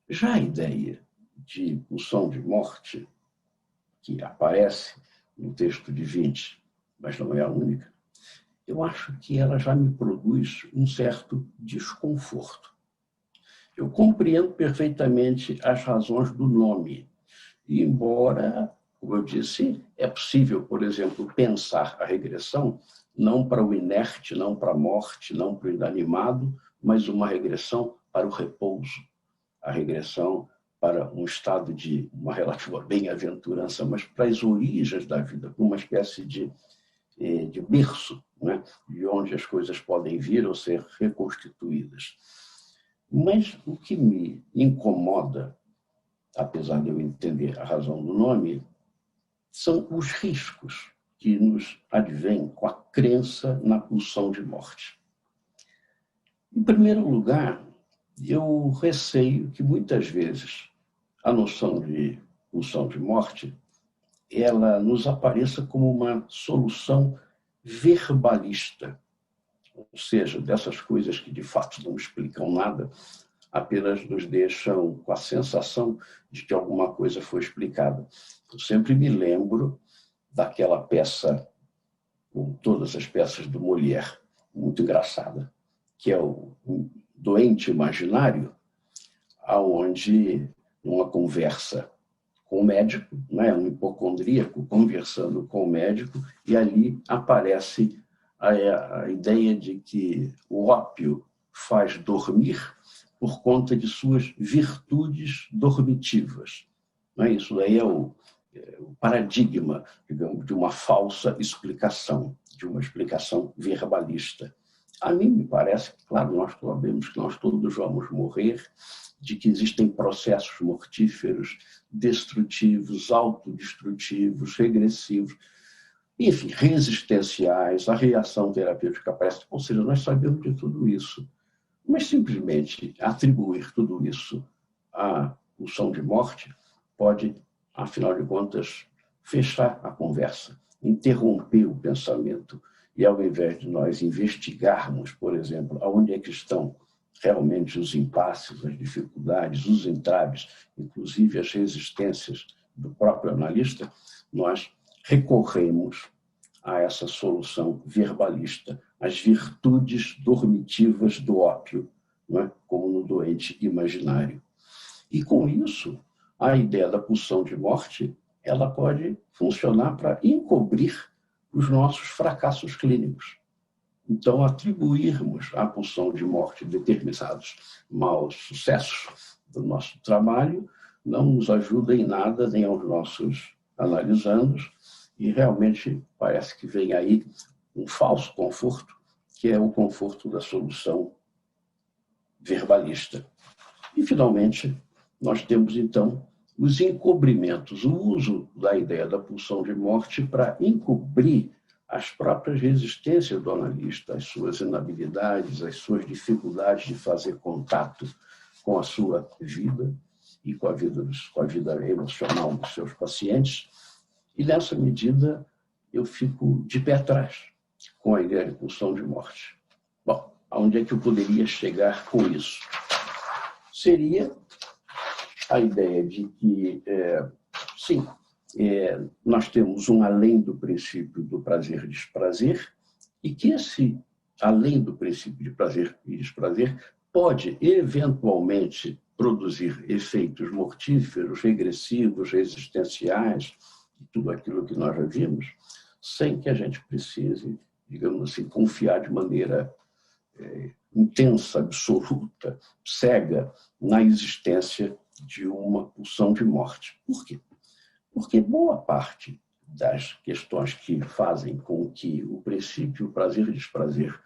Já a ideia de pulsão de morte, que aparece no texto de 20, mas não é a única, eu acho que ela já me produz um certo desconforto. Eu compreendo perfeitamente as razões do nome, e embora, como eu disse, é possível, por exemplo, pensar a regressão não para o inerte, não para a morte, não para o inanimado, mas uma regressão para o repouso, a regressão para um estado de uma relativa bem-aventurança, mas para as origens da vida, para uma espécie de berço, né? De onde as coisas podem vir ou ser reconstituídas. Mas o que me incomoda, apesar de eu entender a razão do nome, são os riscos que nos advêm com a crença na pulsão de morte. Em primeiro lugar, eu receio que muitas vezes a noção de pulsão de morte ela nos apareça como uma solução verbalista, ou seja, dessas coisas que de fato não explicam nada, apenas nos deixam com a sensação de que alguma coisa foi explicada. Eu sempre me lembro daquela peça, como todas as peças do Molière, muito engraçada, que é o Doente Imaginário, aonde numa conversa com o médico, né, um hipocondríaco conversando com o médico, e ali aparece a ideia de que o ópio faz dormir por conta de suas virtudes dormitivas. Não é? Isso daí é o paradigma, digamos, de uma falsa explicação, de uma explicação verbalista. A mim me parece que, claro, nós sabemos que nós todos vamos morrer, de que existem processos mortíferos, destrutivos, autodestrutivos, regressivos, enfim, resistenciais, a reação terapêutica aparece. Ou seja, nós sabemos de tudo isso. Mas simplesmente atribuir tudo isso à pulsão de morte pode, afinal de contas, fechar a conversa, interromper o pensamento. E ao invés de nós investigarmos, por exemplo, aonde é que estão realmente os impasses, as dificuldades, os entraves, inclusive as resistências do próprio analista, nós recorremos a essa solução verbalista, as virtudes dormitivas do ópio, não é? Como no Doente Imaginário. E com isso, a ideia da pulsão de morte ela pode funcionar para encobrir os nossos fracassos clínicos. Então, atribuirmos à pulsão de morte determinados maus sucessos do nosso trabalho não nos ajuda em nada, nem aos nossos analisandos, e realmente parece que vem aí um falso conforto, que é o conforto da solução verbalista. E, finalmente, nós temos, então, os encobrimentos, o uso da ideia da pulsão de morte para encobrir as próprias resistências do analista, as suas inabilidades, as suas dificuldades de fazer contato com a sua vida e com a vida emocional dos seus pacientes. E, nessa medida, eu fico de pé atrás com a ideia de pulsão de morte. Bom, aonde é que eu poderia chegar com isso? Seria a ideia de que, sim, nós temos um além do princípio do prazer e desprazer, e que esse além do princípio de prazer e desprazer pode, eventualmente, produzir efeitos mortíferos, regressivos, resistenciais, e tudo aquilo que nós já vimos, sem que a gente precise, digamos assim, confiar de maneira intensa, absoluta, cega, na existência de uma pulsão de morte. Por quê? Porque boa parte das questões que fazem com que o princípio prazer e desprazer,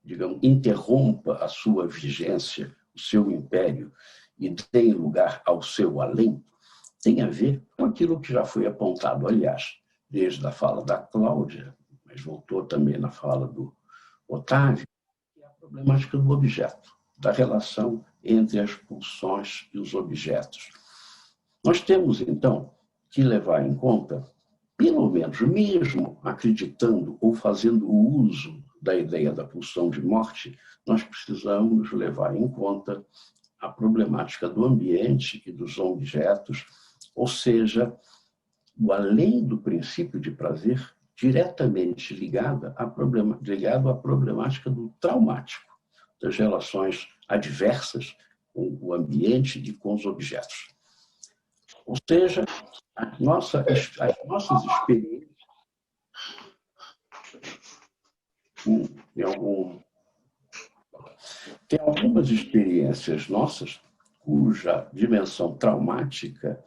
digamos, interrompa a sua vigência, o seu império, e dê lugar ao seu além, tem a ver com aquilo que já foi apontado, aliás, desde a fala da Cláudia, mas voltou também na fala do Otávio, que é a problemática do objeto, da relação entre as pulsões e os objetos. Nós temos, então, que levar em conta, pelo menos mesmo acreditando ou fazendo uso da ideia da pulsão de morte, nós precisamos levar em conta a problemática do ambiente e dos objetos, ou seja, o além do princípio de prazer, diretamente ligado à problemática do traumático, das relações adversas com o ambiente e com os objetos. Ou seja, as nossas experiências tem algumas experiências nossas cuja dimensão traumática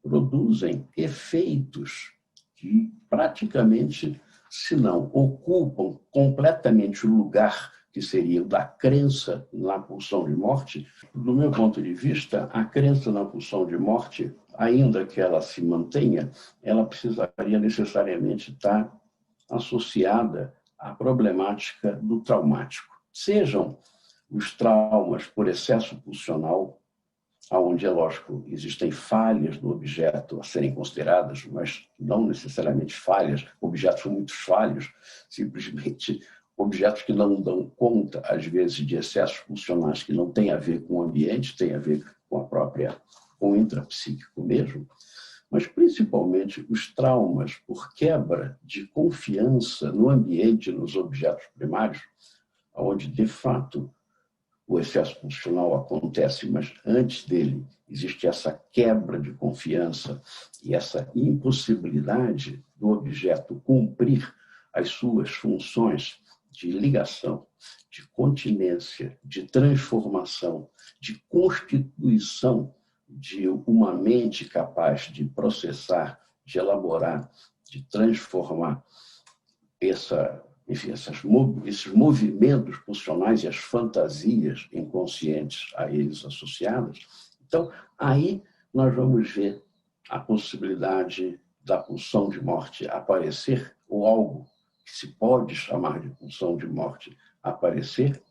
produzem efeitos que praticamente, se não ocupam completamente o lugar que seria o da crença na pulsão de morte. Do meu ponto de vista, a crença na pulsão de morte, ainda que ela se mantenha, ela precisaria necessariamente estar associada à problemática do traumático. Sejam os traumas por excesso pulsional, onde, é lógico, existem falhas do objeto a serem consideradas, mas não necessariamente falhas, objetos muito falhos, simplesmente objetos que não dão conta, às vezes, de excessos pulsionais que não têm a ver com o ambiente, têm a ver com com o intrapsíquico mesmo, mas principalmente os traumas por quebra de confiança no ambiente, nos objetos primários, onde, de fato, o excesso pulsional acontece, mas antes dele existe essa quebra de confiança e essa impossibilidade do objeto cumprir as suas funções de ligação, de continência, de transformação, de constituição de uma mente capaz de processar, de elaborar, de transformar esses movimentos pulsionais e as fantasias inconscientes a eles associadas. Então, aí nós vamos ver a possibilidade da pulsão de morte aparecer, ou algo que se pode chamar de pulsão de morte aparecer,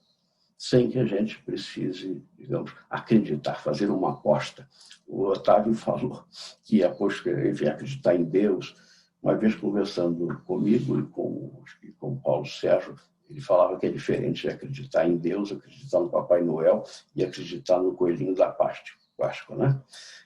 sem que a gente precise, digamos, acreditar, fazer uma aposta. O Otávio falou que ia acreditar em Deus. Uma vez conversando comigo e com o Paulo Sérgio, ele falava que é diferente acreditar em Deus, acreditar no Papai Noel e acreditar no coelhinho da Páscoa, né?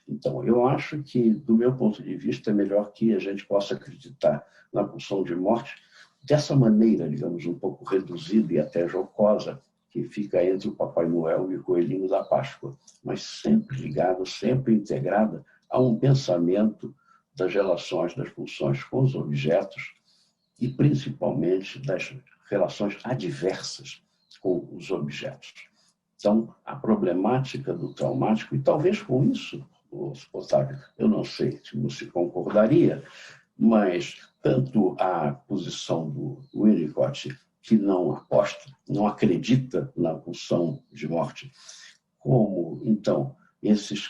Então, eu acho que, do meu ponto de vista, é melhor que a gente possa acreditar na pulsão de morte dessa maneira, digamos, um pouco reduzida e até jocosa, que fica entre o Papai Noel e o coelhinho da Páscoa, mas sempre ligada, sempre integrada a um pensamento das relações das pulsões com os objetos e, principalmente, das relações adversas com os objetos. Então, a problemática do traumático, e talvez com isso, Otávio, eu não sei se você concordaria, mas tanto a posição do Winnicott, que não aposta, não acredita na pulsão de morte, como, então, esses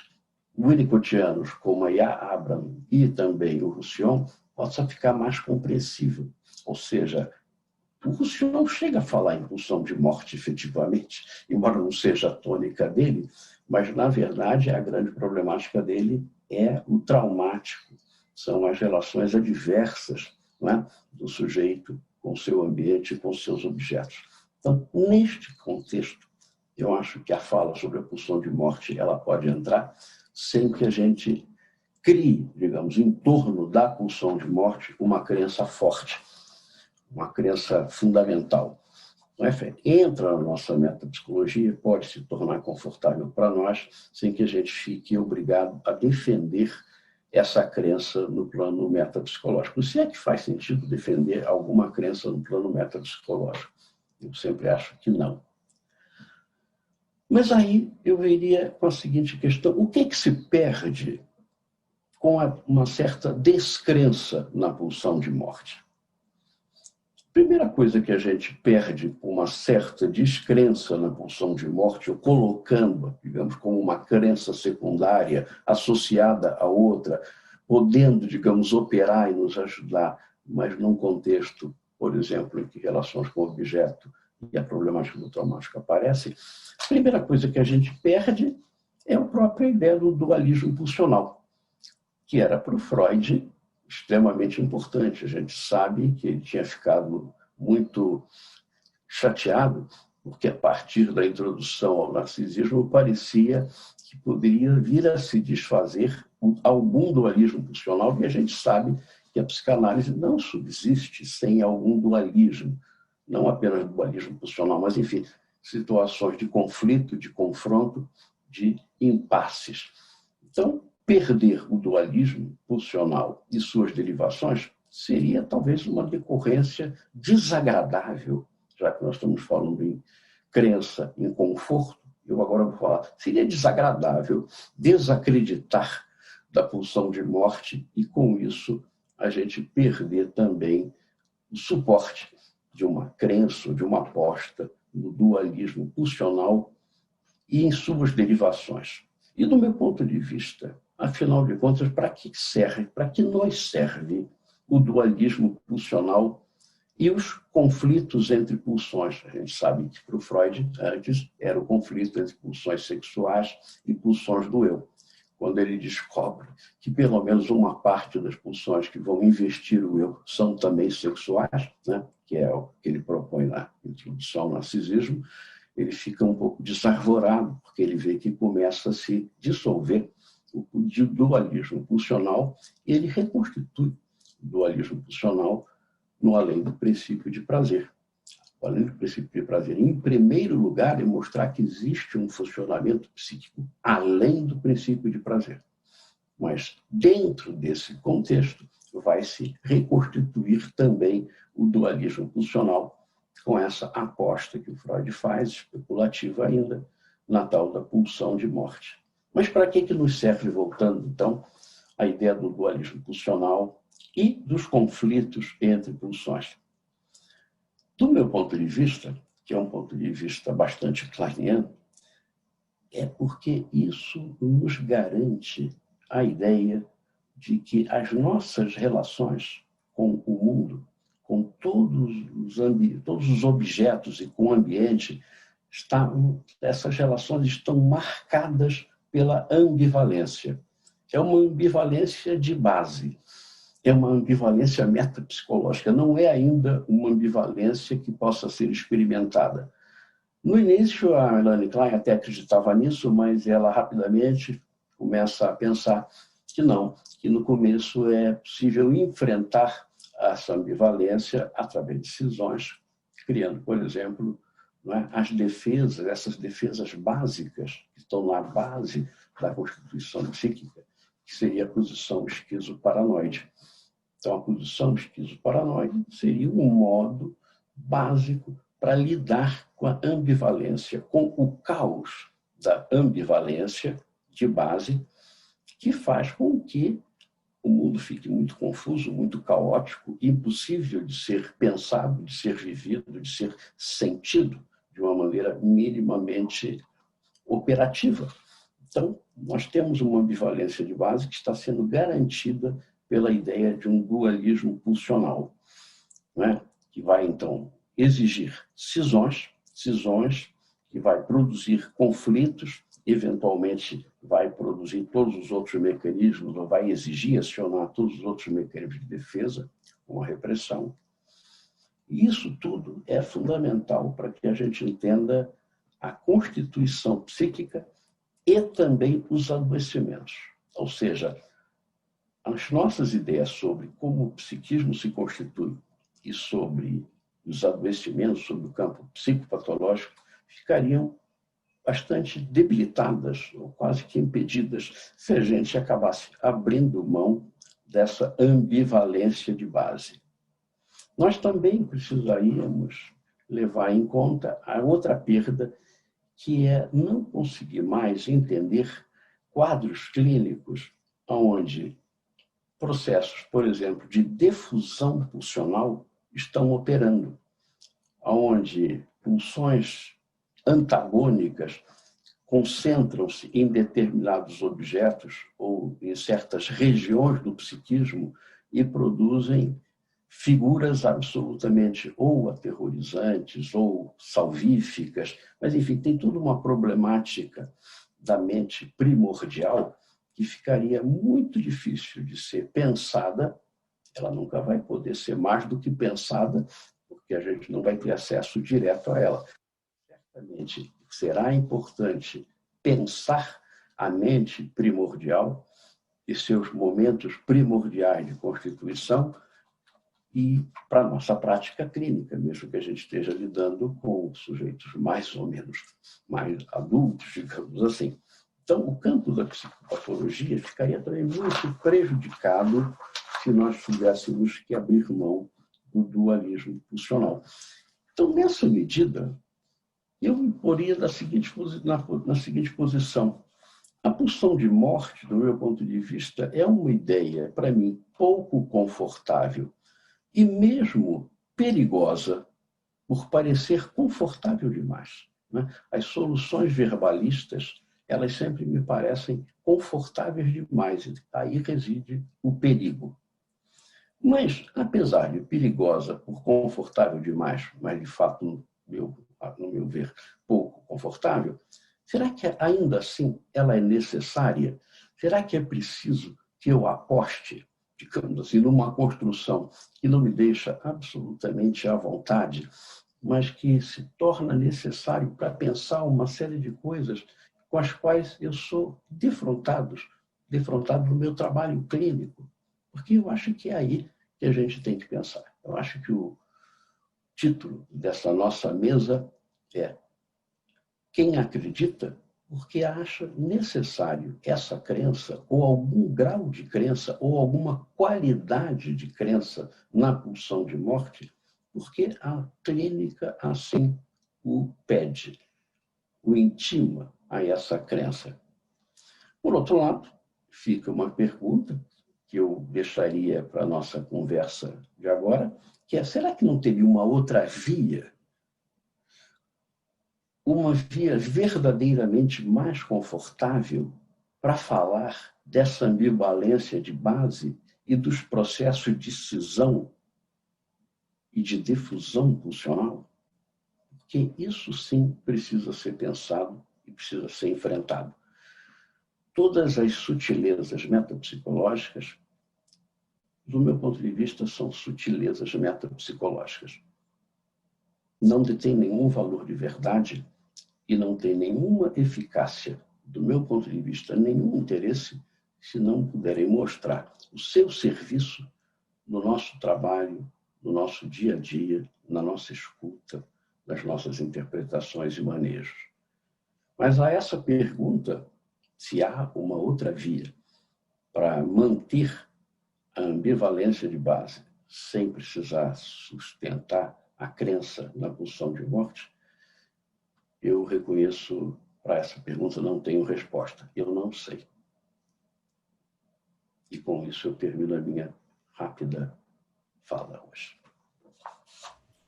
winnicottianos, como a Iá Abraham e também o Roussillon, possa ficar mais compreensível. Ou seja, o Roussillon não chega a falar em pulsão de morte efetivamente, embora não seja a tônica dele, mas, na verdade, a grande problemática dele é o traumático. São as relações adversas, né, do sujeito com o seu ambiente e com os seus objetos. Então, neste contexto, eu acho que a fala sobre a pulsão de morte ela pode entrar sem que a gente crie, digamos, em torno da pulsão de morte uma crença forte, uma crença fundamental. Não é, Fê? Entra na nossa metapsicologia, pode se tornar confortável para nós, sem que a gente fique obrigado a defender essa crença no plano metapsicológico. Se é que faz sentido defender alguma crença no plano metapsicológico? Eu sempre acho que não. Mas aí eu iria com a seguinte questão: o que se perde com uma certa descrença na pulsão de morte? Em primeira coisa que a gente perde com uma certa descrença na pulsão de morte, ou colocando, digamos, como uma crença secundária associada a outra, podendo, digamos, operar e nos ajudar, mas num contexto, por exemplo, em que relações com o objeto e a problemática do traumático aparecem, a primeira coisa que a gente perde é a própria ideia do dualismo pulsional, que era para o Freud extremamente importante. A gente sabe que ele tinha ficado muito chateado, porque a partir da introdução ao narcisismo parecia que poderia vir a se desfazer algum dualismo pulsional, e a gente sabe que a psicanálise não subsiste sem algum dualismo, não apenas dualismo pulsional, mas, enfim, situações de conflito, de confronto, de impasses. Então, perder o dualismo pulsional e suas derivações seria talvez uma decorrência desagradável, já que nós estamos falando em crença, em conforto. Eu agora vou falar, seria desagradável desacreditar da pulsão de morte e, com isso, a gente perder também o suporte de uma crença, de uma aposta no dualismo pulsional e em suas derivações. E, do meu ponto de vista, afinal de contas, para que serve, para que nos serve o dualismo pulsional e os conflitos entre pulsões? A gente sabe que para o Freud, antes, era o conflito entre pulsões sexuais e pulsões do eu. Quando ele descobre que pelo menos uma parte das pulsões que vão investir o eu são também sexuais, né? Que é o que ele propõe na introdução ao narcisismo, ele fica um pouco desarvorado, porque ele vê que começa a se dissolver o dualismo pulsional, e ele reconstitui o dualismo pulsional no além do princípio de prazer. O além do princípio de prazer, em primeiro lugar, é mostrar que existe um funcionamento psíquico além do princípio de prazer. Mas, dentro desse contexto, vai se reconstituir também o dualismo pulsional, com essa aposta que o Freud faz, especulativa ainda, na tal da pulsão de morte. Mas para que nos serve, voltando, então, a ideia do dualismo pulsional e dos conflitos entre pulsões? Do meu ponto de vista, que é um ponto de vista bastante kleiniano, é porque isso nos garante a ideia de que as nossas relações com o mundo, com todos os objetos e com o ambiente, essas relações estão marcadas pela ambivalência. É uma ambivalência de base, é uma ambivalência metapsicológica, não é ainda uma ambivalência que possa ser experimentada. No início, a Melanie Klein até acreditava nisso, mas ela rapidamente começa a pensar que não, que no começo é possível enfrentar essa ambivalência através de cisões, criando, por exemplo, as defesas, essas defesas básicas que estão na base da constituição psíquica, que seria a posição esquizoparanoide. Então, a posição esquizoparanoide seria um modo básico para lidar com a ambivalência, com o caos da ambivalência de base, que faz com que o mundo fique muito confuso, muito caótico, impossível de ser pensado, de ser vivido, de ser sentido de uma maneira minimamente operativa. Então, nós temos uma ambivalência de base que está sendo garantida pela ideia de um dualismo pulsional, né? Que vai, então, exigir cisões que vai produzir conflitos, eventualmente vai produzir todos os outros mecanismos, ou vai exigir acionar todos os outros mecanismos de defesa, como a repressão. E isso tudo é fundamental para que a gente entenda a constituição psíquica e também os adoecimentos. Ou seja, as nossas ideias sobre como o psiquismo se constitui e sobre os adoecimentos, sobre o campo psicopatológico, ficariam bastante debilitadas, ou quase que impedidas, se a gente acabasse abrindo mão dessa ambivalência de base. Nós também precisaríamos levar em conta a outra perda, que é não conseguir mais entender quadros clínicos onde processos, por exemplo, de defusão pulsional estão operando. onde pulsões antagônicas concentram-se em determinados objetos ou em certas regiões do psiquismo e produzem figuras absolutamente ou aterrorizantes ou salvíficas, mas, enfim, tem toda uma problemática da mente primordial que ficaria muito difícil de ser pensada. Ela nunca vai poder ser mais do que pensada, porque a gente não vai ter acesso direto a ela. Certamente será importante pensar a mente primordial e seus momentos primordiais de constituição e para a nossa prática clínica, mesmo que a gente esteja lidando com sujeitos mais ou menos mais adultos, digamos assim. Então, o campo da psicopatologia ficaria também muito prejudicado se nós tivéssemos que abrir mão do dualismo pulsional. Então, nessa medida, eu me poria na seguinte posição. A pulsão de morte, do meu ponto de vista, é uma ideia, para mim, pouco confortável e mesmo perigosa por parecer confortável demais. As soluções verbalistas, elas sempre me parecem confortáveis demais, e aí reside o perigo. Mas, apesar de perigosa por confortável demais, mas de fato, no meu ver, pouco confortável, será que ainda assim ela é necessária? Será que é preciso que eu aposte, digamos assim, numa construção que não me deixa absolutamente à vontade, mas que se torna necessário para pensar uma série de coisas com as quais eu sou defrontado no meu trabalho clínico? Porque eu acho que é aí que a gente tem que pensar. Eu acho que o título dessa nossa mesa é Quem acredita porque acha necessário essa crença, ou algum grau de crença, ou alguma qualidade de crença na pulsão de morte, porque a clínica assim o pede, o intima a essa crença. Por outro lado, fica uma pergunta que eu deixaria para a nossa conversa de agora, que é, será que não teria uma outra via? Uma via verdadeiramente mais confortável para falar dessa ambivalência de base e dos processos de cisão e de difusão pulsional? Porque isso sim precisa ser pensado e precisa ser enfrentado. Todas as sutilezas metapsicológicas, do meu ponto de vista, são sutilezas metapsicológicas. Não detém nenhum valor de verdade e não tem nenhuma eficácia, do meu ponto de vista, nenhum interesse, se não puderem mostrar o seu serviço no nosso trabalho, no nosso dia a dia, na nossa escuta, nas nossas interpretações e manejos. Mas a essa pergunta, se há uma outra via para manter a ambivalência de base sem precisar sustentar a crença na pulsão de morte, eu reconheço, para essa pergunta não tenho resposta. Eu não sei. E com isso eu termino a minha rápida fala hoje.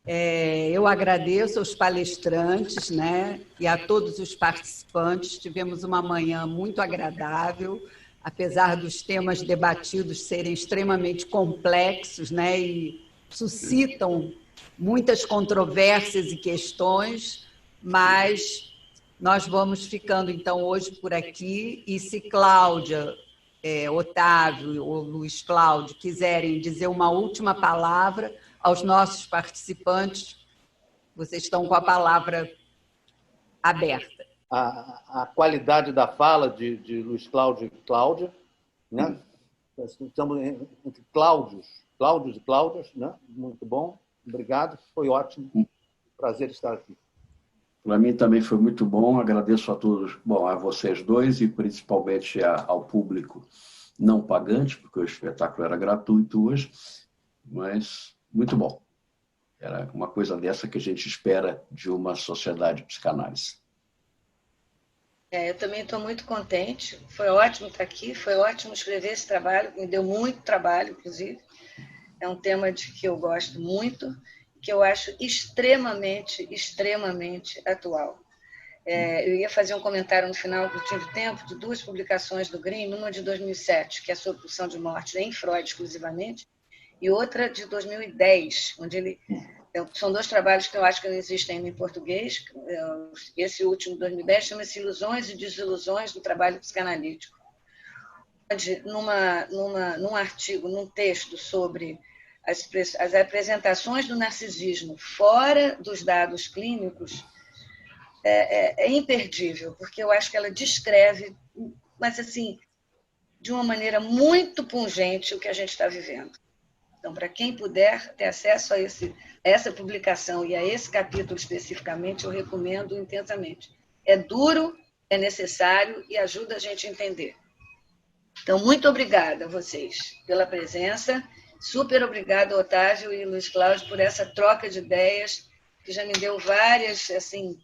Eu agradeço aos palestrantes, né, e a todos os participantes. Tivemos uma manhã muito agradável, apesar dos temas debatidos serem extremamente complexos, né, e suscitam muitas controvérsias e questões, mas nós vamos ficando, então, hoje por aqui. E se Cláudia, Otávio ou Luiz Cláudio quiserem dizer uma última palavra aos nossos participantes, vocês estão com a palavra aberta. A qualidade da fala de Luiz Cláudio e Cláudia, né? Estamos entre Cláudios e Cláudias, né? Muito bom, obrigado, foi ótimo, prazer estar aqui. Para mim também foi muito bom, agradeço a todos, a vocês dois e principalmente ao público não pagante, porque o espetáculo era gratuito hoje, mas muito bom. Era uma coisa dessa que a gente espera de uma sociedade de psicanálise. Eu também estou muito contente, foi ótimo estar aqui, foi ótimo escrever esse trabalho, me deu muito trabalho, inclusive. É um tema de que eu gosto muito que eu acho extremamente, extremamente atual. Eu ia fazer um comentário no final do Tive Tempo de 2 publicações do Green, uma de 2007, que é sobre pulsão de morte em Freud exclusivamente, e outra de 2010, onde ele... São 2 trabalhos que eu acho que não existem ainda em português. Esse último, de 2010, chama-se Ilusões e Desilusões do Trabalho Psicanalítico. Onde, num artigo, num texto sobre as apresentações do narcisismo fora dos dados clínicos, é imperdível, porque eu acho que ela descreve, mas assim, de uma maneira muito pungente o que a gente está vivendo. Então, para quem puder ter acesso a essa publicação e a esse capítulo especificamente, eu recomendo intensamente. É duro, é necessário e ajuda a gente a entender. Então, muito obrigada a vocês pela presença. Super obrigada, Otávio e Luiz Cláudio, por essa troca de ideias, que já me deu várias, assim,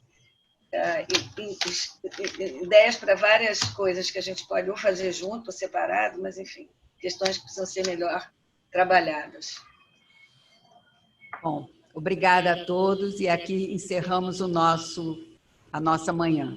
ideias para várias coisas que a gente pode ou fazer junto ou separado, mas, enfim, questões que precisam ser melhor trabalhadas. Bom, obrigada a todos e aqui encerramos a nossa manhã.